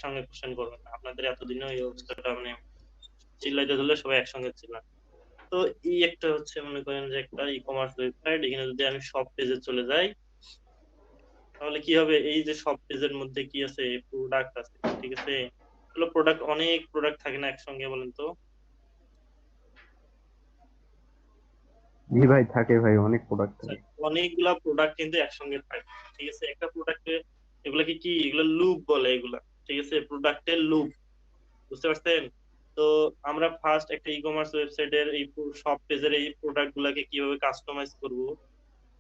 একসঙ্গে কোশ্চেন করবেন না। আপনাদের এতদিনে এই অবস্থাটা মানে চিল্লাইতে ধরলে সবাই একসঙ্গে চিল্লান। তো এই একটা হচ্ছে মনে করেন যে একটা ই কমার্স ওয়েবসাইট, এখানে যদি আমি সব পেজে চলে যাই তাহলে কি হবে, এই যে সব পেজের মধ্যে কি আছে, প্রোডাক্ট আছে, ঠিক আছে। প্রোডাক্ট, অনেক প্রোডাক্ট থাকে না একসঙ্গে, বলেন তো? জি ভাই, থাকে ভাই, অনেক প্রোডাক্ট থাকে। অনেকগুলা প্রোডাক্ট কিন্তু একসঙ্গে থাকে, ঠিক আছে। একটা প্রোডাক্টে এগুলাকে কি, এগুলো লুপ বলে এগুলা, ঠিক আছে, প্রোডাক্টের লুপ, বুঝতে পারছেন? তো আমরা ফার্স্ট একটা ই কমার্স ওয়েবসাইটের এই সব পেজের এই প্রোডাক্ট গুলাকে কিভাবে কাস্টমাইজ করব,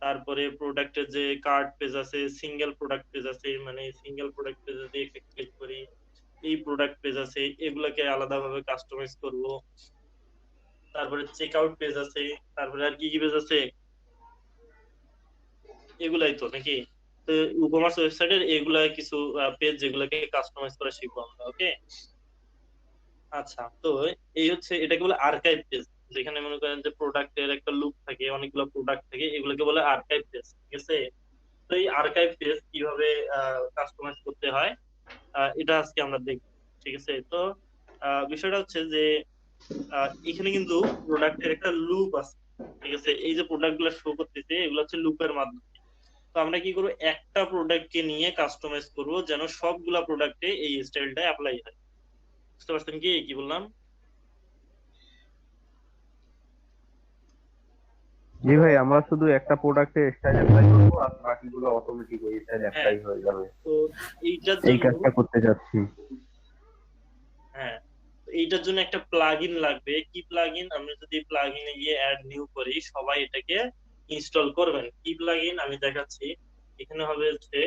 তারপরে প্রোডাক্টের যে কার্ড পেজ আছে, সিঙ্গেল প্রোডাক্ট পেজ আছে, মানে সিঙ্গেল প্রোডাক্ট পেজে যদি একটা ক্লিক করি এই প্রোডাক্ট পেজ আছে, এগুলাকে আলাদাভাবে কাস্টমাইজ করব। তারপরে চেক আউট পেজ আছে, তারপরে আর কি কি পেজ আছে, এগুলাই তো নাকি? তো ই কমার্স ওয়েবসাইটের এগুলা কিছু পেজ যেগুলোকে কাস্টমাইজ করা শিখবো আমরা, ওকে। আচ্ছা, তো এই হচ্ছে, এটাকে বলে আর্কাইভ পেজ, যেখানে মনে করেন যে প্রোডাক্টের একটা লুপ থাকে, অনেকগুলো প্রোডাক্ট থাকে, এগুলোকে বলে আর্কাইভ পেজ, ঠিক আছে। তো এই আর্কাইভ পেজ কিভাবে কাস্টমাইজ করতে হয় এটা আজকে আমরা দেখব, ঠিক আছে। তো বিষয়টা হচ্ছে যে এখানে কিন্তু প্রোডাক্টের একটা লুপ আছে, ঠিক আছে। এই যে প্রোডাক্ট গুলো শো করতেছে এগুলো হচ্ছে লুপের মাধ্যমে। তো আমরা কি করবো, একটা প্রোডাক্টকে নিয়ে কাস্টমাইজ করব যেন সবগুলা প্রোডাক্টে এই স্টাইলটা অ্যাপ্লাই হয়। বুঝতে পারছেন কি কি বললাম? জি ভাই, আমরা শুধু একটা প্রোডাক্টে স্টাইল অ্যাপ্লাই করবো আর বাকিগুলো অটোমেটিক ওই স্টাইল হ্যাঁ, অ্যাপ্লাই হয়ে যাবে। তো এইটার এই জন্য, কাজটা করতে যাচ্ছি। হ্যাঁ, তো এইটার জন্য একটা প্লাগইন লাগবে। কি প্লাগইন? আমরা যদি প্লাগইনে গিয়ে অ্যাড নিউ করি, সবাই এটাকে ইনস্টল করবেন। কি প্লাগইন আমি দেখাচ্ছি। এখানে হবে হচ্ছে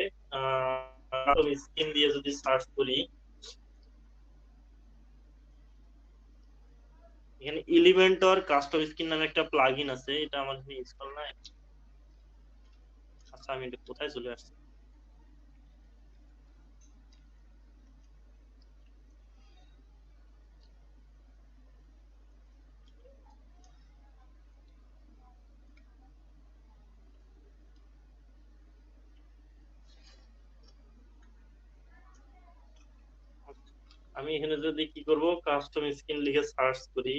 স্ক্রিন দিয়ে যদি সার্চ করি, এখানে এলিমেন্টর কাস্টম স্ক্রিন নামে একটা প্লাগইন আছে, এটা আমার এখানে ইনস্টল নাই। আচ্ছা, আমি এটা কোথায় চলে আসছি। আমি এখানে যদি কি করব, কাস্টম স্ক্রিন লিখে সার্চ করি,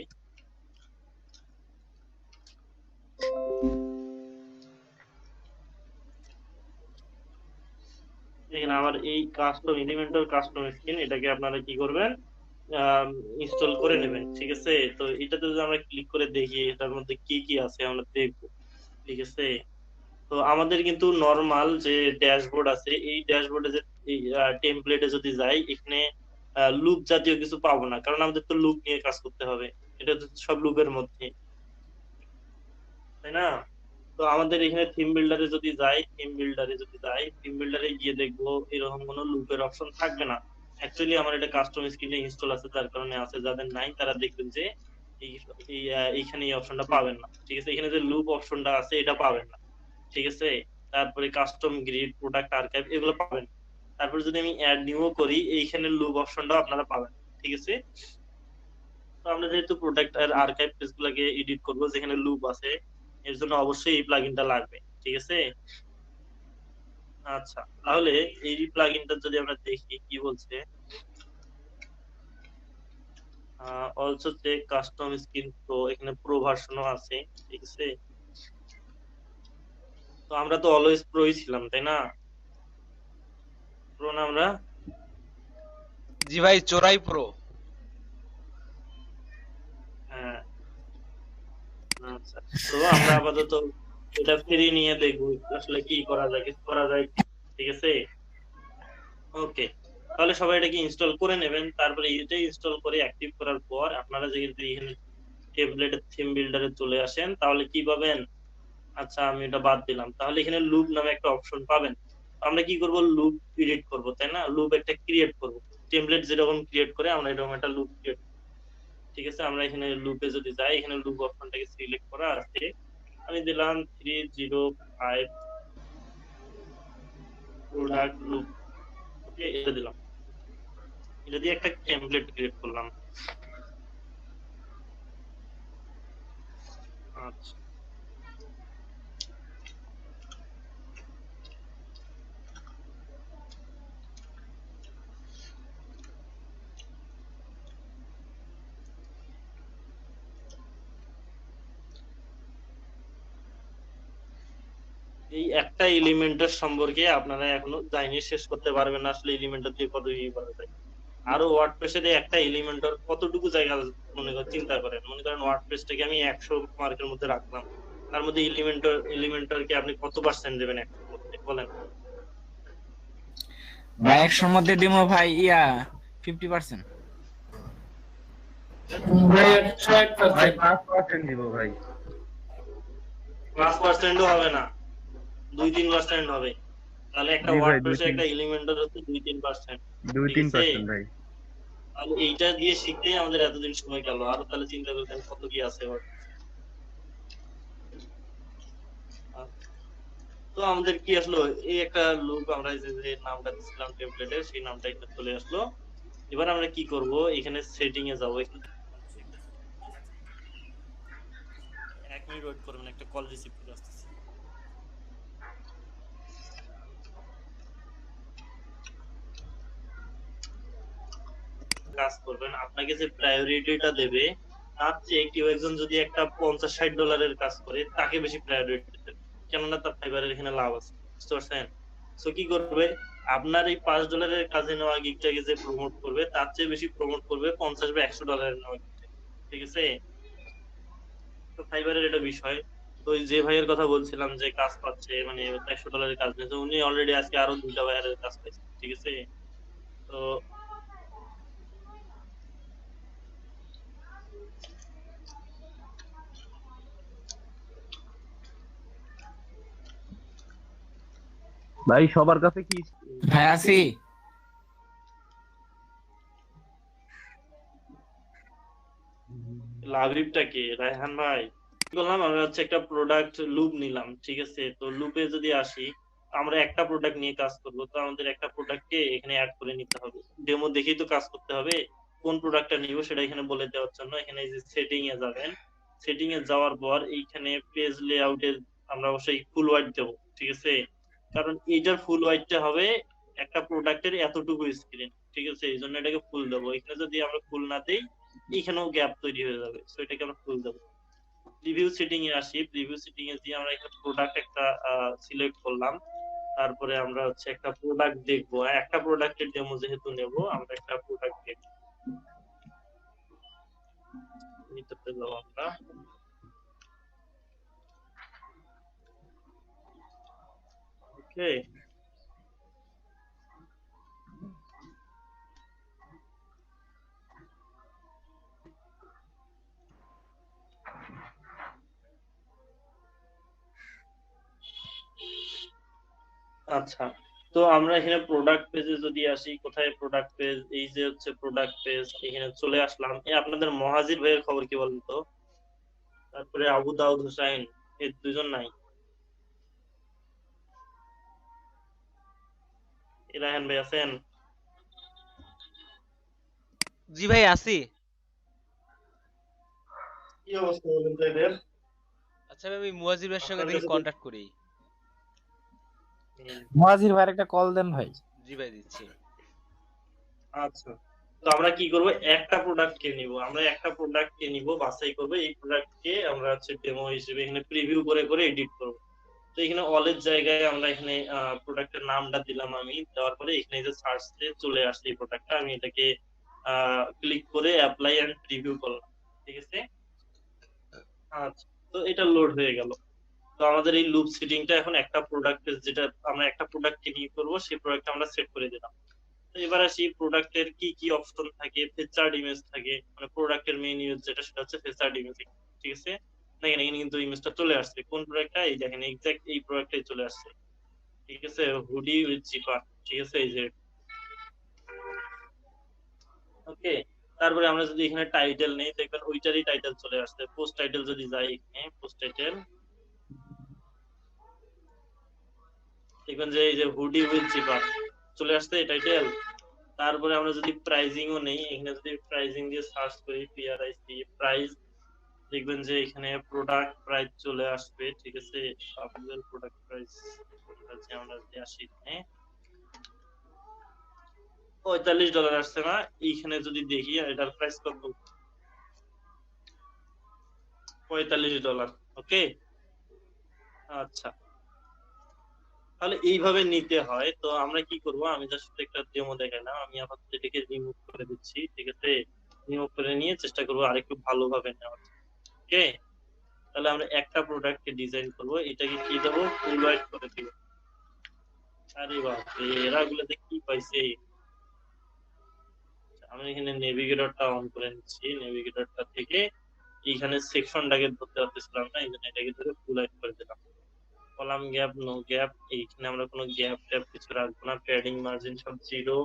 এখানে আমার এই কাস্টম এলিমেন্টর কাস্টম স্ক্রিন, এটাকে আপনারা কি করবেন, ইনস্টল করে নেবেন, ঠিক আছে। তো এটাতে যদি আমরা ক্লিক করে দেখি এটার মধ্যে কি কি আছে আমরা দেখবো, ঠিক আছে। তো আমাদের কিন্তু নরমাল যে ড্যাশবোর্ড আছে, এই ড্যাশবোর্ডে যে টেমপ্লেটে যদি যাই, এখানে লুপ জাতীয় কিছু পাবো না, কারণ আমাদের তো লুপ নিয়ে কাজ করতে হবে, এটা তো সব লুপের মধ্যে, তাই না? তো আমাদের এখানে থিম বিল্ডারে গিয়ে দেখবো এরকম কোনো লুপের অপশন থাকবে না। অ্যাকচুয়ালি আমার এটা কাস্টম স্ক্রিনে ইনস্টল আছে, যার কারণে আছে। যাদের নাই তারা দেখবেন যে এইখানে এই অপশনটা পাবেন না, ঠিক আছে। এখানে যে লুপ অপশনটা আছে এটা পাবেন না, ঠিক আছে। তারপরে কাস্টম গ্রিড, প্রোডাক্ট আর্কাইভ, এগুলো পাবেন। তারপরে যদি আমি অ্যাড নিউ করি, এইখানে লুপ অপশনটাও আপনারা পাবেন, ঠিক আছে। তো আমরা যেহেতু প্রোডাক্ট আর আর্কাইভ পেজ গুলাকে এডিট করবো যেখানে লুপ আছে, এর জন্য অবশ্যই এই প্লাগইনটা লাগবে, ঠিক আছে। আচ্ছা, তাহলে এই প্লাগইনটা যদি আমরা দেখি কি বলছে, also check custom screen pro, এখানে প্রো ভার্সনও আছে, ঠিক আছে। তো আমরা তো অলওয়েজ প্রোই ছিলাম, তাই না? প্রো না আমরা? জি ভাই, চোরাই প্রো। হ্যাঁ। আচ্ছা, তো আমরা আপাতত এটা ফ্রি নিয়ে দেখবো আসলে কি করা যায়, কিছু করা যায় কি, ঠিক আছে। ওকে, তাহলে সবাই এটাকে ইনস্টল করে নেবেন। তারপরে এটা ইনস্টল করে অ্যাক্টিভ করার পর আপনারা যদি এখানে টেমপ্লেটের থিম বিল্ডারে চলে আসেন তাহলে কি পাবেন। আচ্ছা, আমি এটা বাদ দিলাম, তাহলে এখানে লুপ নামে একটা অপশন পাবেন। আমরা কি করব, লুপ ক্রিয়েট করব, তাই না? লুপ একটা ক্রিয়েট করব, টেমপ্লেট যেরকম ক্রিয়েট করে আমরা এরকম একটা লুপ ক্রিয়েট, ঠিক আছে। আমরা এখানে লুপে যদি যাই, এখানে লুপ অপশনটাকে সিলেক্ট করা আছে, আমি দিলাম 305 প্রোডাক্ট লুপ, ওকে, এটা দিলাম। এটা দিয়ে একটা টেমপ্লেট ক্রিয়েট করলাম। আচ্ছা, এই একটা এলিমেন্টের সম্পর্কে আপনারা এখনো জানি শেষ করতে পারবেন না আসলে এলিমেন্টার দিয়ে কত কি করা যায়। আরো ওয়ার্ডপ্রেসে একটা এলিমেন্টার কতটুকু জায়গা মনে করেন চিন্তা করেন, মনে করেন ওয়ার্ডপ্রেসটাকে আমি 100 মার্কের মধ্যে রাখলাম, তার মধ্যে এলিমেন্টারকে আপনি কত পার্সেন্ট দেবেন 100 মধ্যে বলেন? ভাই 100 মধ্যে দিমো ভাই 50%। ভাই 101%। ভাই 5% দিব ভাই। 5%ও হবে না, 2-3% হবে। তাহলে একটা জি ভাই, ওয়ার্ডপ্রেসে 2-3 একটা এলিমেন্টার হচ্ছে 2-3%। ঠিক আছে, 2-3% ভাই। তাহলে এইটা দিয়ে শিখতেই আমাদের এতদিন সময় গেল, আর তাহলে চিন্তা করতেন কত কি আছে তো আমাদের কি আসলো, এই একটা লুপ আমরা যে নামটা দিছিলাম টেমপ্লেটে সেই নামটা এখানে চলে আসলো। এবার আমরা কি করব, এখানে সেটিং এ যাবো, এক মিনিট ওয়েট করবেন, একটা কল রিসিভ করে আসতেছি। কাজ করবেন, আপনাকে যে প্রায়োরিটিটা দেবে তার চেয়ে কেউ একজন যদি একটা $50-60 কাজ করে তাকে বেশি প্রায়োরিটি দেবে, কেননা তার ফাইবারের এখানে লাভ আছে, বুঝতে পারছেন? সো কি করবে, আপনার এই $5 কাজে নেওয়া গিগটাকে যে প্রমোট করবে তার চেয়ে বেশি প্রমোট করবে $50 বা $100 নেওয়া গিগটাকে, ঠিক আছে? তো ফাইবারের এটা বিষয়। তো যে ভাইয়ের কথা বলছিলাম যে কাজ পাচ্ছে, মানে $100 কাজ নিয়েছে, উনি অলরেডি আজকে আরো 2টা ভাইয়ের কাজ পাইছে, ঠিক আছে? তো ভাই সবার কাছে কি ভাই আছি। লাভিবটা কে? রায়হান ভাই। কি করলাম, আমরা হচ্ছে একটা প্রোডাক্ট লুপ নিলাম, ঠিক আছে? তো লুপে যদি আসি, আমরা একটা প্রোডাক্ট নিয়ে কাজ করব, তো আমাদের একটা প্রোডাক্টকে এখানে অ্যাড করে নিতে হবে, ডেমো দেখেই তো কাজ করতে হবে। কোন প্রোডাক্টটা নিব সেটা এখানে বলে দেওয়ার জন্য এখানে এই যে সেটিং এ যাবেন, সেটিং এ যাওয়ার পর এইখানে পেজ লেআউটে আমরা অবশ্যই ফুল হোয়াইট দেবো, ঠিক আছে? কারণ এইটার ফুল হোয়াইটটা হবে একটা প্রোডাক্টের এতটুকু স্ক্রিন, ঠিক আছে? এই জন্য এটাকে ফুল দেবো। এখানে যদি আমরা ফুল না দেই এখানেও গ্যাপ তৈরি হয়ে যাবে, সো এটাকে আমরা ফুল দেবো। প্রিভিউ সেটিং এ আসি, প্রিভিউ সেটিং এ দিয়ে আমরা একটা প্রোডাক্ট একটা সিলেক্ট করলাম, তারপরে আমরা হচ্ছে একটা প্রোডাক্ট দেখবো, একটা প্রোডাক্টের ডেমো যেহেতু নেব আমরা একটা প্রোডাক্ট দেখবো, নিতে পেলাম আমরা। ওকে, আচ্ছা। তো আমরা এখানে প্রোডাক্ট পেজে যদি আসি, কোথায় প্রোডাক্ট পেজ, এই যে হচ্ছে প্রোডাক্ট পেজ, এখানে চলে আসলাম। আপনাদের মহাজির ভাইয়ের খবর কি বলেন তো? তারপরে আবু দাউদ হুসাইন, এই দুজন নাই? রায়হান ভাই আছেন? জি ভাই আছি। কি অবস্থা বলেন তো এদের? আচ্ছা ভাই, আমি মুয়াজিবের সঙ্গে আপনার দেখি কাছে কন্টাক্ট করি। মুয়াজির ভাইয়ের একটা কল দেন ভাই। জি ভাই দিচ্ছি। আচ্ছা, তো আমরা কি করব, একটা প্রোডাক্ট কে নিব, আমরা একটা প্রোডাক্ট কে নিব, বাছাই করব, এই প্রোডাক্ট কে আমরা হচ্ছে ডেমো হিসেবে এখানে প্রিভিউ করে করে এডিট করব। তো এখানে অলের জায়গায় আমরা এখানে প্রোডাক্টের নামটা দিলাম, আমি দেওয়ার পরে এখানে যে সার্চে চলে আসছে এই প্রোডাক্টটা, আমি এটাকে ক্লিক করে অ্যাপ্লাই এন্ড প্রিভিউ করলাম, ঠিক আছে? আচ্ছা, তো এটা লোড হয়ে গেল। তো আমাদের এই লুপ সেটিংটা এখন একটা প্রোডাক্ট, যেটা আমরা একটা প্রোডাক্টকে নিয়ে করব সেই প্রোডাক্টটা আমরা সেট করে দিলাম। তো এবার আসি প্রোডাক্টের কি কি অপশন থাকে, ফিচার্ড ইমেজ থাকে, মানে প্রোডাক্টের মেইন ইমেজ যেটা সেটা হচ্ছে ফিচার্ড ইমেজ, ঠিক আছে? দেখেন এখানে কিন্তু ইমেজটা চলে আসছে, কোন প্রোডাক্টটা, এই দেখেন এক্সাক্ট এই প্রোডাক্টটাই চলে আসছে, ঠিক আছে? হুডি উইথ জিপার, ঠিক আছে? এই যে ওকে। তারপরে আমরা যদি এখানে টাইটেল নেই, দেখবেন ওইটারই টাইটেল চলে আসছে। পোস্ট টাইটেল যদি যাই, এখানে পোস্ট টাইটেল দেখবেন যে এই যে হুডি উইথ জিপার চলে আসছে এই টাইটেল। তারপরে আমরা যদি প্রাইজিং ও নেই, এখানে যদি প্রাইজিং দিয়ে সার্চ করি, PRIC প্রাইস, দেখবেন যে এখানে প্রোডাক্ট প্রাইস চলে আসবে, ঠিক আছে? সবগুলোর প্রোডাক্ট প্রাইস আমরা যদি আসি, এখানে $45 আসছে না? এইখানে যদি দেখি এটার প্রাইস কত, $45। ওকে, আচ্ছা। তাহলে এইভাবে নিতে হয়। তো আমরা কি করব, আমি জাস্ট একটা ডেমো দেখাইলাম, আমি আপাতত এটাকে রিমুভ করে দিচ্ছি, ঠিক আছে। রিমুভ করে নিয়ে চেষ্টা করবো আরেকটু ভালোভাবে নেওয়ার। ওকে, তাহলে আমরা একটা প্রোডাক্টকে ডিজাইন করব, এটাকে কি দেবো, ফুল হোয়াইট করে দিব। আরে বাপরে, এরা গুলোতে কি পাইছে। আমি এখানে নেভিগেটরটা অন করে নিচ্ছি, নেভিগেটরটা থেকে এইখানে সেকশনটাকে ধরতে পারতেছিলাম না, এই জন্য এটাকে ধরে ফুল হোয়াইট করে দিলাম। কলাম গ্যাপ, নো গ্যাপ, এইখানে আমরা কোনো গ্যাপ ট্যাপ কিছু রাখবো না, প্যাডিং মার্জিন সব জিরো,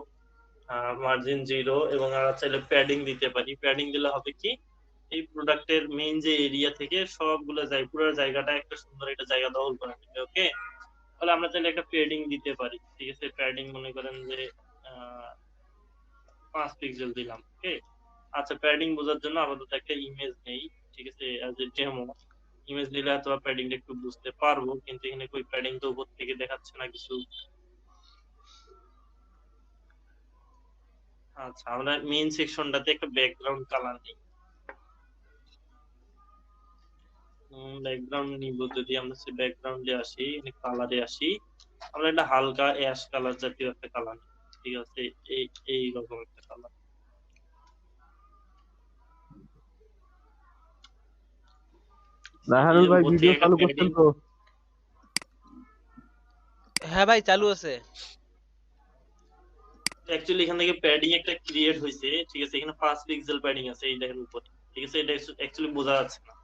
মার্জিন জিরো। এবং আমরা চাইলে প্যাডিং দিতে পারি, প্যাডিং দিলে হবে কি, এই প্রোডাক্টের মেইন যে এরিয়া থেকে সবগুলো যায়, পুরো জায়গাটা একটা সুন্দর একটা জায়গা দখল করে নেবে। ওকে, তাহলে আমরা চাইলে একটা প্যাডিং দিতে পারি, ঠিক আছে। প্যাডিং মনে করেন যে 5 পিক্সেল দিলাম। ওকে, আচ্ছা, প্যাডিং বোঝার জন্য আপাতত একটা ইমেজ নেই, ঠিক আছে, অ্যাজ এ ডেমো। ইমেজ নিলে অথবা প্যাডিংটা একটু বুঝতে পারবো, কিন্তু এখানে কই প্যাডিং তো উপর থেকে দেখাচ্ছে না কিছু। আচ্ছা, আমরা মেইন সেকশনটাতে একটা ব্যাকগ্রাউন্ড কালার নিই। ব্যাকগ্রাউন্ড নিব, যদি আমরা সে ব্যাকগ্রাউন্ডে আসি, কালারে আসি, আমরা একটা হালকা অ্যাশ কালার জাতীয় একটা কালার, ঠিক আছে, এই রকম একটা কালার। রাহানুল ভাই ভিডিও চালু করছেন তো? হ্যাঁ ভাই চালু আছে। অ্যাকচুয়ালি এখান থেকে প্যাডিং একটা ক্রিয়েট হয়েছে, ঠিক আছে, এখানে 5 পিক্সেল প্যাডিং আছে এই দেখেন উপরে, ঠিক আছে। এটা অ্যাকচুয়ালি বোঝা যাচ্ছে না।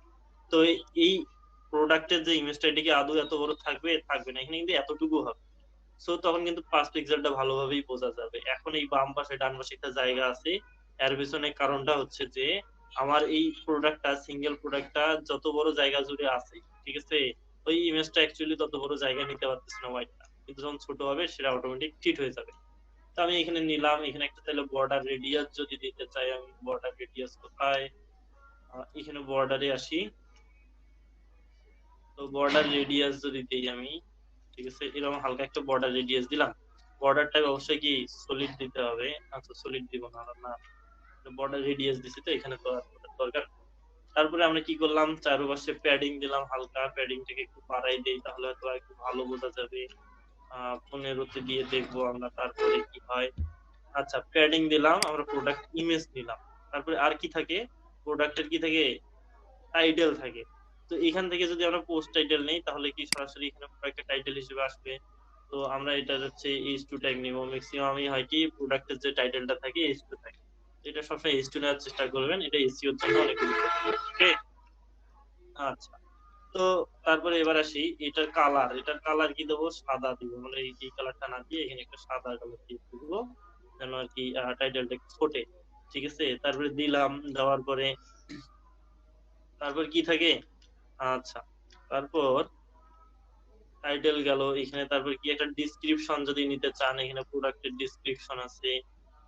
তো এই প্রোডাক্টের যে ইমেজটা, এটা কি আদৌ এত বড় থাকবে, থাকবে না, এখানে কিন্তু এতটুকু হবে। সো তখন কিন্তু 5 পিক্সেলটা ভালোভাবেই বোঝা যাবে। এখন এই বাম পাশে ডান পাশে একটা জায়গা আছে, এর পিছনে কারণটা হচ্ছে যে আমার এই প্রোডাক্টটা, সিঙ্গেল প্রোডাক্টটা যত বড় জায়গা জুড়ে আছে, ঠিক আছে, ওই ইমেজটা অ্যাকচুয়ালি তত বড় জায়গা নিতে পারতেছে না হোয়াইটটা, কিন্তু যখন ছোট হবে সেটা অটোমেটিক ফিট হয়ে যাবে। তো আমি এখানে নিলাম, এখানে একটা তাহলে বর্ডার রেডিয়াস যদি দিতে চাই, আমি বর্ডার রেডিয়াস কোথায়, এখানে বর্ডারে আসি। তো বর্ডার রেডিয়াস যদি দিই আমি, ঠিক আছে, এরকম হালকা একটা বর্ডার রেডিয়াস দিলাম। বর্ডারটা অবশ্যই কি সলিড দিতে হবে। আচ্ছা, সলিড দিব না, না বর্ডার রেডিয়াস দিছি, তো এখানে তো দরকার। তারপরে আমরা কি করলাম, চারপাশে প্যাডিং দিলাম, হালকা প্যাডিংটাকে একটু বাড়াই দেই, তাহলে হয়তো একটু ভালো বোঝা যাবে। 15-তে দিয়ে দেখবো আমরা তারপরে কি হয়। আচ্ছা, প্যাডিং দিলাম, আমরা প্রোডাক্ট ইমেজ নিলাম। তারপরে আর কি থাকে, প্রোডাক্টের কি থাকে, টাইটেল থাকে। তো এখান থেকে যদি আমরা পোস্ট টাইটেল নেই, তাহলে কি সরাসরি এখানে প্রোডাক্টের টাইটেল হিসেবে আসবে। তো আমরা এটা হচ্ছে H2 ট্যাগ নিব। ম্যাক্সিমামই হয় কি, প্রোডাক্টের যে টাইটেলটা থাকে H2 থাকে, এটা সবসময় H2 নেওয়ার চেষ্টা করবেন, এটা এসইও এর জন্য অনেক গুরুত্বপূর্ণ। ওকে, আচ্ছা। তো তারপরে এবার আসি, এটার কালার, এটার কালার কি দেবো, সাদা দিব। মানে এই কালারটা না দিয়ে এখানে একটা সাদা কালার দিয়ে দেবো, যেন আর কি টাইটেলটা একটু ফোটে, ঠিক আছে। তারপরে দিলাম, দেওয়ার পরে তারপর কি থাকে, আচ্ছা, তারপর টাইটেল গেল এখানে। তারপর কি একটা ডিসক্রিপশন যদি নিতে চান, এখানে প্রোডাক্টের ডিসক্রিপশন আছে।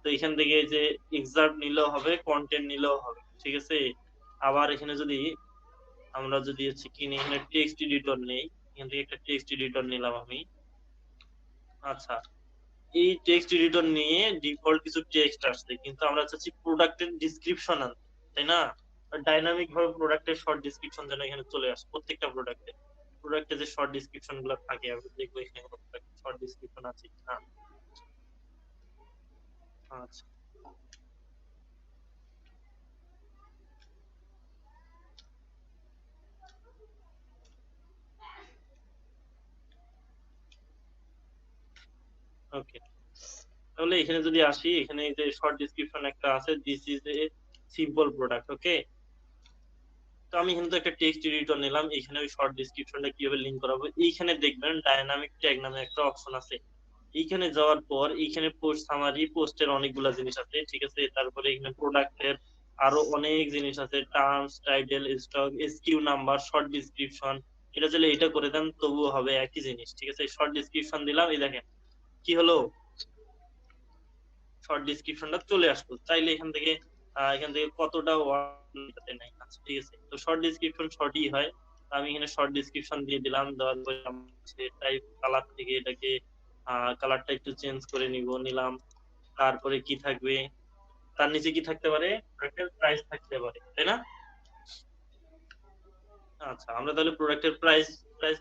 তো এখান থেকে যে এক্সার্ট নিলেও হবে, কন্টেন্ট নিলেও হবে, ঠিক আছে। আবার এখানে যদি আমরা যদি হচ্ছে কি এখানে টেক্সট এডিটর নেই, এখান থেকে একটা টেক্সট এডিটর নিলাম আমি। আচ্ছা, এই টেক্সট এডিটর নিয়ে ডিফল্ট কিছু টেক্সট আসছে, কিন্তু আমরা চাচ্ছি প্রোডাক্টের ডিসক্রিপশন আনতে, তাই না। ডাইনামিক ভাবে প্রোডাক্টের শর্ট ডিসক্রিপশন যেন এখানে চলে আসে, প্রত্যেকটা প্রোডাক্টে যে শর্ট ডিসক্রিপশন গুলো থাকে, আমি দেখবো এখানে শর্ট ডিসক্রিপশন আছে কিনা। আচ্ছা, ওকে, তাহলে এখানে যদি আসি, এখানে যে শর্ট ডিসক্রিপশন একটা আছে, this is a simple product. Okay, তো আমি কিন্তু একটা টেক্সট এডিটর নিলাম, এখানে ওই শর্ট ডিসক্রিপশনটা কিভাবে লিংক করাবো, এইখানে দেখবেন ডাইনামিক ট্যাগ নামে একটা অপশন আছে। এইখানে যাওয়ার পর এইখানে পোস্ট সামারি, পোস্টের অনেকগুলা জিনিস আছে, ঠিক আছে। তারপরে এখানে প্রোডাক্টের আরো অনেক জিনিস আছে, terms, title, stock, SQ number, short description. এটা চাইলে এটা করে দেন, তবুও হবে একই জিনিস, ঠিক আছে। শর্ট ডিসক্রিপশন দিলাম, এই দেখেন কি হলো, শর্ট ডিসক্রিপশনটা চলে আসলো। চাইলে এখান থেকে কতটা ওয়ার্ড নাই, আচ্ছা ঠিক আছে। তো শর্ট ডিসক্রিপশন শর্টই হয়। আমি এখানে শর্ট ডিসক্রিপশন দিয়ে দিলাম, দেওয়ার পরে টাইপ কালার থেকে এটাকে কালারটা একটু চেঞ্জ করে নিলাম। তারপরে কি থাকবে, তার নিচে কি থাকতে পারে, প্রোডাক্টের প্রাইস থাকতে পারে, তাই না। আচ্ছা, আমরা তাহলে প্রোডাক্টের প্রাইস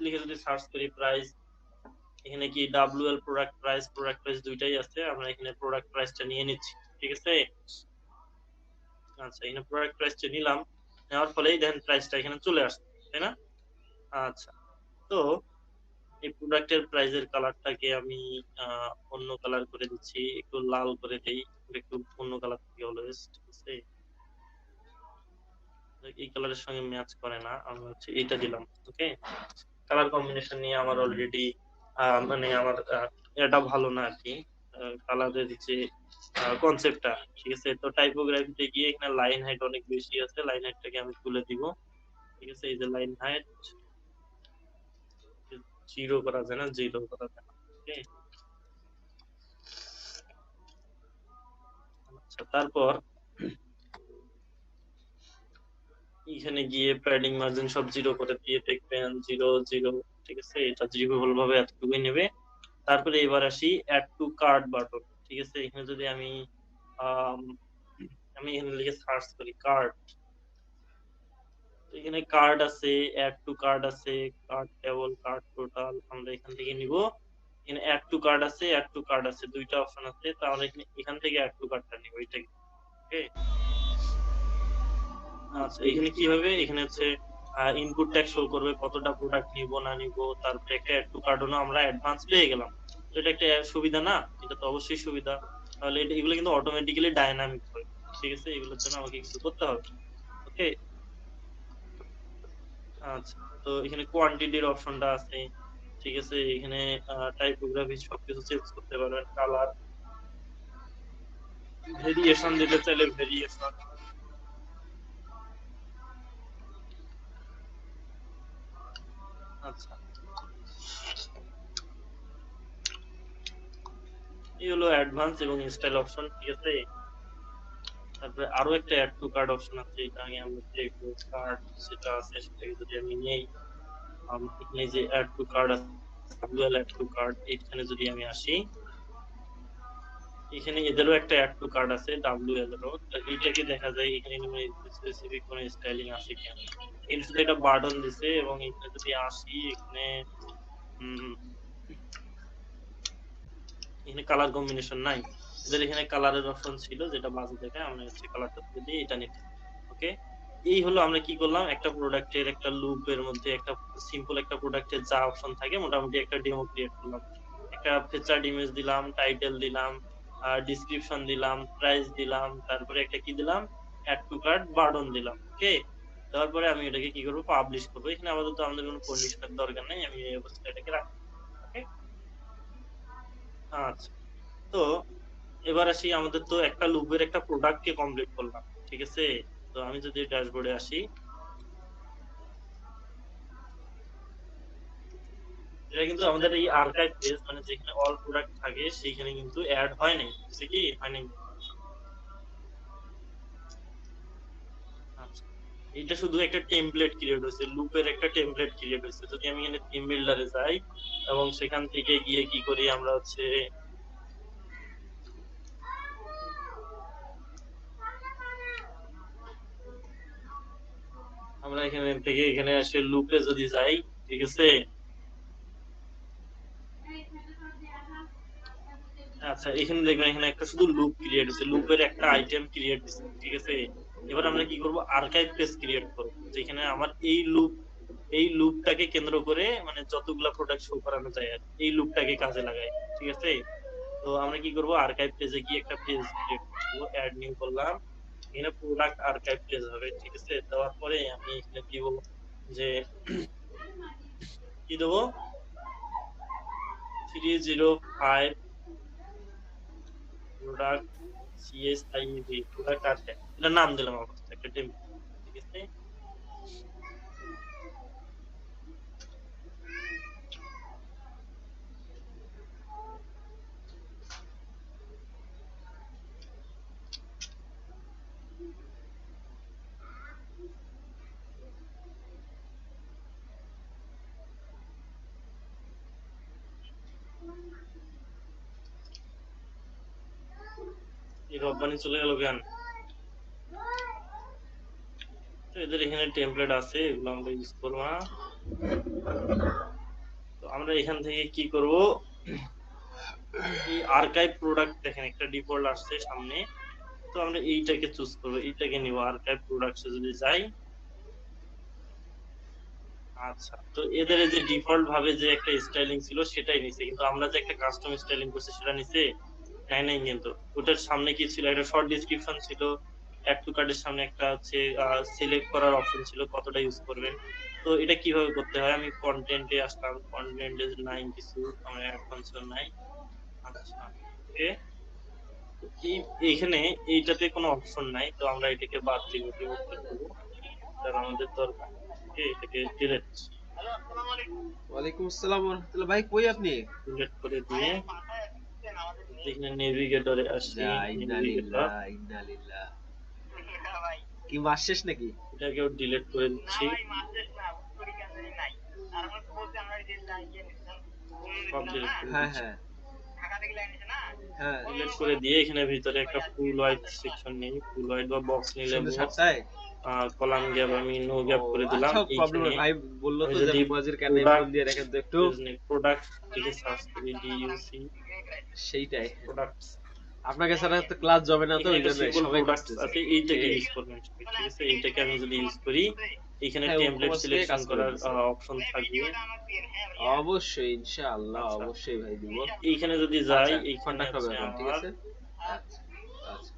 লিখে যদি সার্চ করি, প্রাইস এখানে কি WL প্রোডাক্ট প্রাইস দুইটাই আছে, আমরা এখানে প্রোডাক্ট প্রাইসটা নিয়ে নিচ্ছি, ঠিক আছে। আচ্ছা, এখানে প্রোডাক্ট প্রাইসটা নিলাম, নেওয়ার ফলেই দেখেন প্রাইসটা এখানে চলে আসছে, তাই না? আচ্ছা, তো এই প্রোডাক্টের প্রাইসের কালারটাকে আমি অন্য কালার করে দিচ্ছি, একটু লাল করে দেই, একটু অন্য কালার থেকে অলওয়েজ, ঠিক আছে। এই কালারের সঙ্গে ম্যাচ করে না, আমি হচ্ছে এটা দিলাম, ওকে। কালার কম্বিনেশন নিয়ে আমার অলরেডি মানে আমার এটা ভালো না আর কি, কালারের যে কনসেপ্টটা, ঠিক আছে। তো টাইপোগ্রাফিতে গিয়ে এখানে লাইন হাইট অনেক বেশি আছে, লাইন হাইটটাকে আমি তুলে দিব, ঠিক আছে। এই যে লাইন হাইট 0 করা যায় না, 0 করা যায় না, ওকে। আচ্ছা, তারপর এখানে গিয়ে প্যাডিং মার্জিন সব 0 করে দিয়ে দেখবেন 0 0, ঠিক আছে। এটা জিরোবল ভাবে এতটুকুই নেবে। তারপরে এবার আসি অ্যাড টু কার্ট বাটন, ঠিক আছে। এখানে যদি আমি এখানে লিখে সার্চ করি কার্ট, এখানে কার্ড আছে, অ্যাড টু কার্ড আছে, কার্ড টেবল, কার্ড টোটাল, আমরা এখান থেকে নিব। এখানে অ্যাড টু কার্ড আছে, অ্যাড টু কার্ড আছে, দুইটা অপশন আছে, তো আমরা এখান থেকে অ্যাড টু কার্ডটা নিব, এটা, ওকে। আচ্ছা, এখানে কি হবে, এখানে হচ্ছে ইনপুট ট্যাগ শো করবে কতটা প্রোডাক্ট নিব না নিব, তারপরে একটা অ্যাড টু কার্ডও আমরা অ্যাডভান্স পেয়ে গেলাম। তো এটা একটা সুবিধা না? এটা তো অবশ্যই সুবিধা। তাহলে এগুলো কিন্তু অটোমেটিক্যালি ডাইনামিক হয়, ঠিক আছে। এগুলোর জন্য আমাকে কিছু করতে হবে, ওকে। আচ্ছা, তো এখানে কোয়ান্টিটির অপশনটা আছে, ঠিক আছে। এখানে টাইপোগ্রাফি সবকিছু চেঞ্জ করতে পারবেন, কালার, ভেরিয়েশন দিতে চাইলে ভেরিয়েশন। আচ্ছা, এই হলো অ্যাডভান্স এবং স্টাইল অপশন, ঠিক আছে। তারপরে আরো একটা অ্যাড টু কার্ড অপশন আছে, এটা আগে আমরা দেখবো। কার্ড যেটা আছে সেটাকে যদি আমি নেই, এখানে যে অ্যাড টু কার্ড আছে, গুগল অ্যাড টু কার্ড, এখানে যদি আমি আসি, এখানে এদেরও একটা অ্যাড টু কার্ড আছে, WL এরও। এইটাকে দেখা যায় এখানে স্পেসিফিক কোনো স্টাইলিং আছে কিনা, এর সাথে এটা বাটন দিছে। এবং এখানে যদি আসি, এখানে এখানে কালার কম্বিনেশন নাই, এদের এখানে কালারের অপশন ছিল, যেটা বাজে দেখায়, আমরা হচ্ছে কালারটা তুলে দিয়ে এটা নিতে, ওকে। এই হলো আমরা কি করলাম, একটা প্রোডাক্টের একটা লুপের মধ্যে একটা সিম্পল একটা প্রোডাক্টের যা অপশন থাকে মোটামুটি একটা ডেমো ক্রিয়েট করলাম। একটা ফিচার্ড ইমেজ দিলাম, টাইটেল দিলাম, ডিসক্রিপশন দিলাম, প্রাইস দিলাম, তারপরে একটা কি দিলাম, অ্যাড টু কার্ট বাটন দিলাম, ওকে। দেওয়ার পরে আমি এটাকে কি করবো, পাবলিশ করবো। এখানে আপাতত আমাদের কোনো কন্ডিশনের দরকার নেই, আমি এই অবস্থায় এটাকে রাখবো, ওকে। আচ্ছা, তো এবার আসি, আমাদের তো একটা লুপের একটা প্রোডাক্ট কে কমপ্লিট করলাম, ঠিক আছে। তো আমি যদি ড্যাশবোর্ডে আসি, এটা কিন্তু আমাদের এই আর্কাইভ পেজ, মানে যেখানে অল প্রোডাক্ট থাকে সেইখানে কিন্তু অ্যাড হয় নাই, বুঝছে কি হয় নাই। আচ্ছা, এটা শুধু একটা টেমপ্লেট ক্রিয়েট হয়েছে, লুপের একটা টেমপ্লেট ক্রিয়েট হয়েছে। যদি আমি এখানে থিম বিল্ডারে যাই এবং সেখান থেকে গিয়ে কি করি, আমরা হচ্ছে আমরা এখানে থেকে এখানে আসে লুপে যদি যাই, ঠিক আছে। আচ্ছা, এখানে দেখবেন এখানে একটা শুধু লুপ ক্রিয়েট হয়েছে, লুপের একটা আইটেম ক্রিয়েট হয়েছে, ঠিক আছে। এবার আমরা কি করব, আর্কাইভ পেজ ক্রিয়েট করব, যেখানে আমার এই লুপটাকে কেন্দ্র করে মানে যতগুলা প্রোডাক্ট শো করানো যায় আর এই লুপটাকে কাজে লাগাই, ঠিক আছে। তো আমরা কি করব, আর্কাইভ পেজে গিয়ে একটা পেজ ক্রিয়েট করব, অ্যাড নিউ করলাম, এখানে প্রোডাক্ট আর্কাইভ পেজ হবে, ঠিক আছে। দেওয়ার পরে আমি এখানে দিব যে কি দেবো, 305 প্রোডাক্ট CSIV প্রোডাক্ট আর্কাইভ, এটা নাম দিলাম আপাতত একটা টেমপ্লেট, ঠিক আছে। এই রব্বানি চলে গেল কেন? তো এদের এখানে টেমপ্লেট আছে, এগুলো আমরা ইউজ করবো না। তো আমরা এখান থেকে কি করব, এই আর্কাইভ প্রোডাক্ট দেখেন একটা ডিফল্ট আসছে সামনে, তো আমরা এইটাকে চুজ করব, এইটাকে নিব আর্কাইভ প্রোডাক্টসে যদি যাই। আচ্ছা, তো এদের যে ডিফল্ট ভাবে যে একটা স্টাইলিং ছিল সেটাই নিছে, কিন্তু আমরা যে একটা কাস্টম স্টাইলিং করছি সেটা নিছে নাই। কিন্তু ওটার সামনে কি ছিল, একটা শর্ট ডেসক্রিপশন ছিল, অ্যাড টু কার্টের সামনে একটা হচ্ছে সিলেক্ট করার অপশন ছিল কতটা ইউজ করবেন। তো এটা কিভাবে করতে হয়, আমি কন্টেন্টে আসলাম, কন্টেন্টে নাই কিছু, আমার অ্যাডভান্স নাই। আচ্ছা, ওকে, এইখানে এইটাতে কোনো অপশন নাই, তো আমরা এটাকে বাদ দিব, রিমুভ করে দেবো, কারণ আমাদের দরকার। ওকে, এটাকে ডিলিট ওয়ালাইকুম আসসালাম ওয়া রাহমাতুল্লাহ। ভাই কই আপনি? করে দিয়ে এখানে নেভিগেটরে আসি, যা ইন্না নেভিগেটর লিল্লাহ ইন্না লিল্লাহ। কি মাস শেষ নাকি? এটাকেও ডিলিট করে দিচ্ছি, সব ডিলিট করে হ্যাঁ দিচ্ছি। হ্যাঁ ডিলিট করে দিয়ে এখানে ভিতরে একটা ফুল হোয়াইট সেকশন নেই, ফুল হোয়াইট বা বক্স নিলে সন্ধ্যে বক্স, 7টায়। কলাম গ্যাপ আমি নো গ্যাপ করে দিলাম। আচ্ছা প্রবলেম এইখানে ভাই বললো আমি তো যে যদি মুয়াজির কেন product ফোন দিয়ে রাখেন তো একটু প্রোডাক্ট থেকে সার্চ করি, ডিইউসি সেইটাই। প্রোডাক্টস, আপনাকে ছাড়া তো ক্লাস যাবে না, তো এখানে ওই একটা জন্য সিম্পল সবাই প্রোডাক্টস করতেছে। আছে, এইটাকে ইউজ করবেন সবাই, ঠিক আছে? এইটাকে আমি যদি ইউজ করি, এখানে হ্যাঁ, টেমপ্লেট উপর থেকে সিলেকশন কাজ করে করার দিছে। অপশন থাকবে। অবশ্যই ইনশাআল্লাহ আচ্ছা। অবশ্যই ভাই দিব। এইখানে যদি যাই, আচ্ছা, এইখানে কন্টাক্ট হবে হচ্ছে এখন, ঠিক আমার আছে? আচ্ছা আচ্ছা,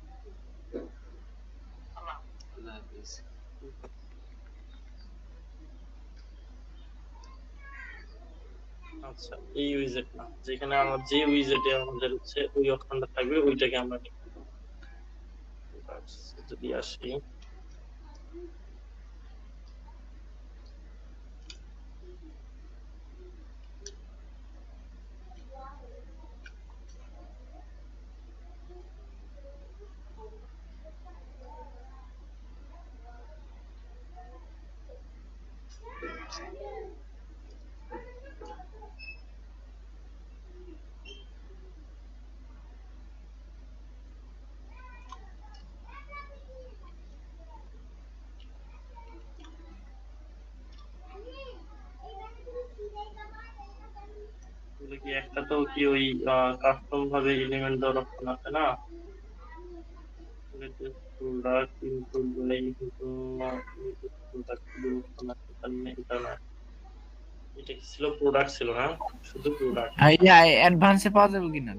আল্লাহ হাফেজ। আচ্ছা, এই উইজেট না, যেখানে আমার যে উইজেটে আমাদের হচ্ছে ওই অপশনটা থাকবে ওইটাকে আমরা নিব। যদি আসি, তাহলে কি একটা তো কি ওই কাস্টম ভাবে এলিমেন্ট দেওয়ার অপশন আছে না, প্রোডাক্ট ইনপুট বলে কিন্তু প্রোডাক্ট অপশন আছে, তার মানে এটা না, এটা কি ছিল, প্রোডাক্ট ছিল না, শুধু প্রোডাক্ট। ইয়া অ্যাডভান্সে পাওয়া যাবে কিনা?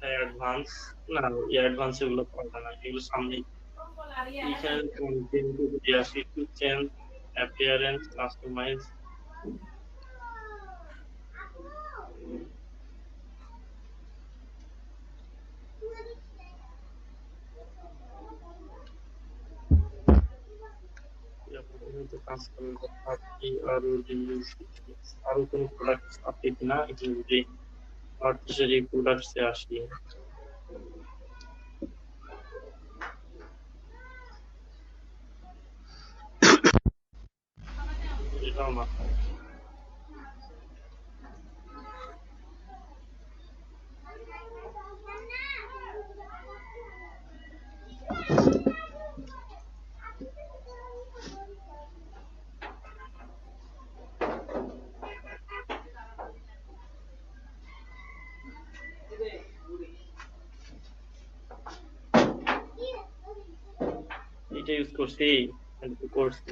অ্যাডভান্স না, অ্যাডভান্স এগুলো পাওয়া যায় না, এগুলো সামনে। এখানে কন্টেন্ট যদি আসি, টু চেঞ্জ অ্যাপিয়ারেন্স কাস্টমাইজ, আরো কোন প্রোডাক্ট আছে কিনা, এখানে যদি আর্টিফিশিয়াল প্রোডাক্টস এ আসি, এটাও না। এটা ইউজ করছি, করছি।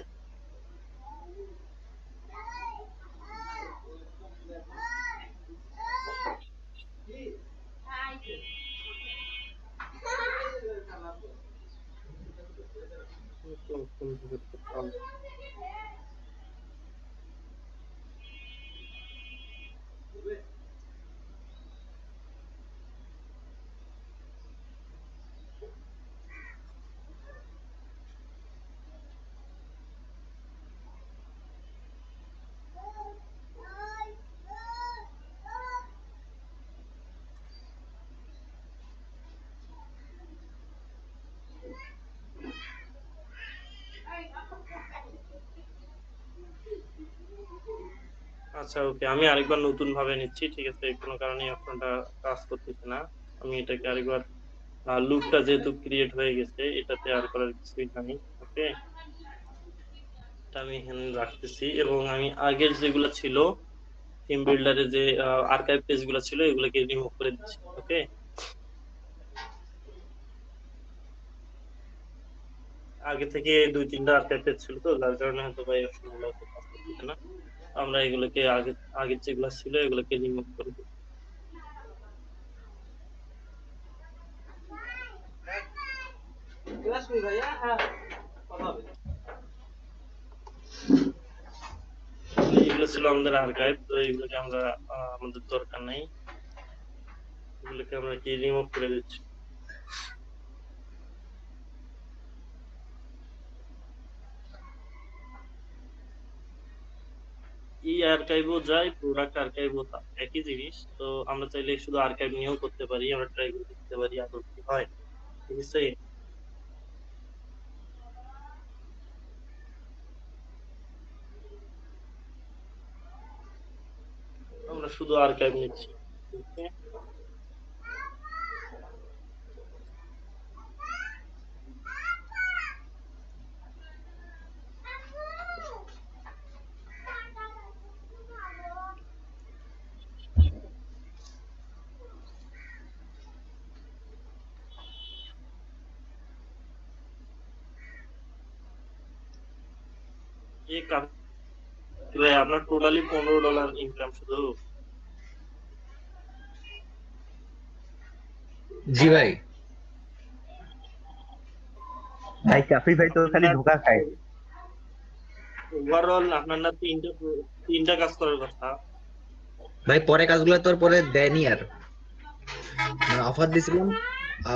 আচ্ছা, ওকে, আমি আরেকবার নতুন ভাবে নিচ্ছি, ঠিক আছে? কোনো কারণে অপশনটা কাজ করতেছে না, আমি এটাকে আরেকবার, লুপটা যেহেতু ক্রিয়েট হয়ে গেছে, এটাতে আর করার কিছুই নাই। ওকে, এটা আমি এখানে রাখতেছি এবং আমি আগের যেগুলো ছিল টিম বিল্ডারে যে আর্কাইভ পেজ গুলো ছিল এগুলোকে রিমুভ করে দিচ্ছি। ওকে, আগে থেকে 2-3টা আর্কাইভ পেজ ছিল তো যার কারণে হয়তো ভাই অপশনগুলো কাজ করতেছে না। আমরা এগুলোকে আগের যেগুলো ছিল এগুলোকে রিমুভ করে দিই। এগুলো ছিল আমাদের আর্কাইভ, তো এগুলোকে আমরা আমাদের দরকার নাই, এগুলোকে আমরা কি রিমুভ করে দিচ্ছি। এই আর্কাইভও যায়, প্রোডাক্ট আর্কাইভও একই জিনিস। তো আমরা চাইলে শুধু আর্কাইভ নিয়েও করতে পারি, আমরা ট্রাই করে দেখতে পারি আদৌ কি হয়। ঠিক আছে, আমরা শুধু আর্কাইভ নিচ্ছি। ওকে, এই ভাই আপনার টোটালি $15 ইনকাম শুধু? জি ভাই। ভাই কাফি ভাই তো খালি ধোকা খায়। ওভারঅল আপনার না তিনটা কাজ করার কথা। ভাই পরে কাজগুলো তোর পরে দেয়নি আর, মানে অফার দিছিলাম,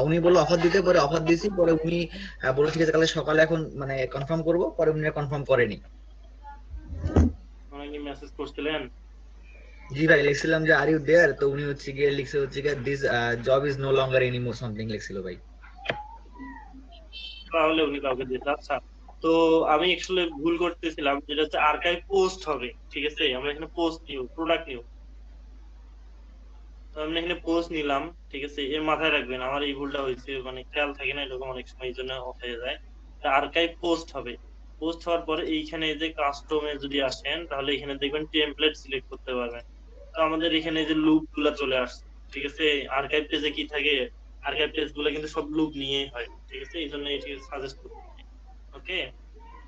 উনি বললো অফার দিতে, পরে অফার দিছি, পরে উনি বলে ঠিক আছে কালে সকালে এখন মানে কনফার্ম করবো, পরে উনি কনফার্ম করেনি। আমাকে মেসেজ করছিলেন? জি ভাই, লিখছিলাম যে আর ইউ দেয়ার, তো উনি হচ্ছে গিয়ে লিখছে হচ্ছে গিয়ে this job is no longer anymore something লিখছিল ভাই। তাহলে উনি কাউকে দিয়েছে। আচ্ছা, তো আমি অ্যাকচুয়ালি ভুল করতেছিলাম, যেটা হচ্ছে আর্কাইভ পোস্ট হবে। ঠিক আছে, আমরা এখানে পোস্ট নিউ, প্রোডাক্ট নিউ, তো আমরা এখানে পোস্ট নিলাম। ঠিক আছে, এর মাথায় রাখবেন, আমার এই ভুলটা হয়েছে, মানে খেয়াল থাকে না এরকম অনেক সময়, এই জন্য অফ হয়ে যায়। আর্কাইভ পোস্ট হবে। পোস্ট হওয়ার পরে এইখানে যে কাস্টমে যদি আসেন তাহলে এখানে দেখবেন টেমপ্লেট সিলেক্ট করতে পারবেন। তো আমাদের এখানে যে লুপ গুলা চলে আসছে। ঠিক আছে, আর্কাইভ পেজে কি থাকে, আর্কাইভ পেজ গুলো কিন্তু সব লুপ নিয়ে হয়। ঠিক আছে, এই জন্য এটি সাজেস্ট করছি। ওকে,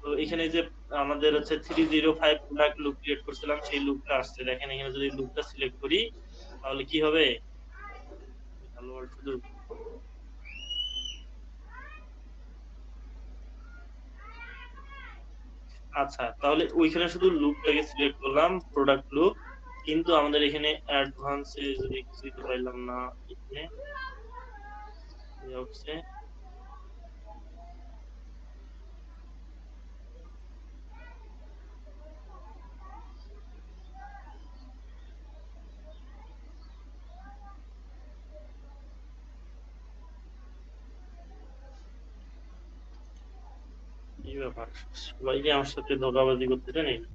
তো এখানে যে আমাদের হচ্ছে 305 প্রোডাক্ট লুপ ক্রিয়েট করছিলাম, সেই লুপটা আসছে। দেখেন এখানে যদি লুপটা সিলেক্ট করি তাহলে কি হবে, হ্যালো শুধু আচ্ছা, তাহলে ওইখানে শুধু লুপটাকে সিলেক্ট করলাম, প্রোডাক্ট লুপ, কিন্তু আমাদের এখানে অ্যাডভান্সে যদি কিছু দিতে পারলাম না। এখানে হচ্ছে কি ব্যাপার, সবাই কি আমার সাথে ধোঁকাবাজি করতেছে নাকি?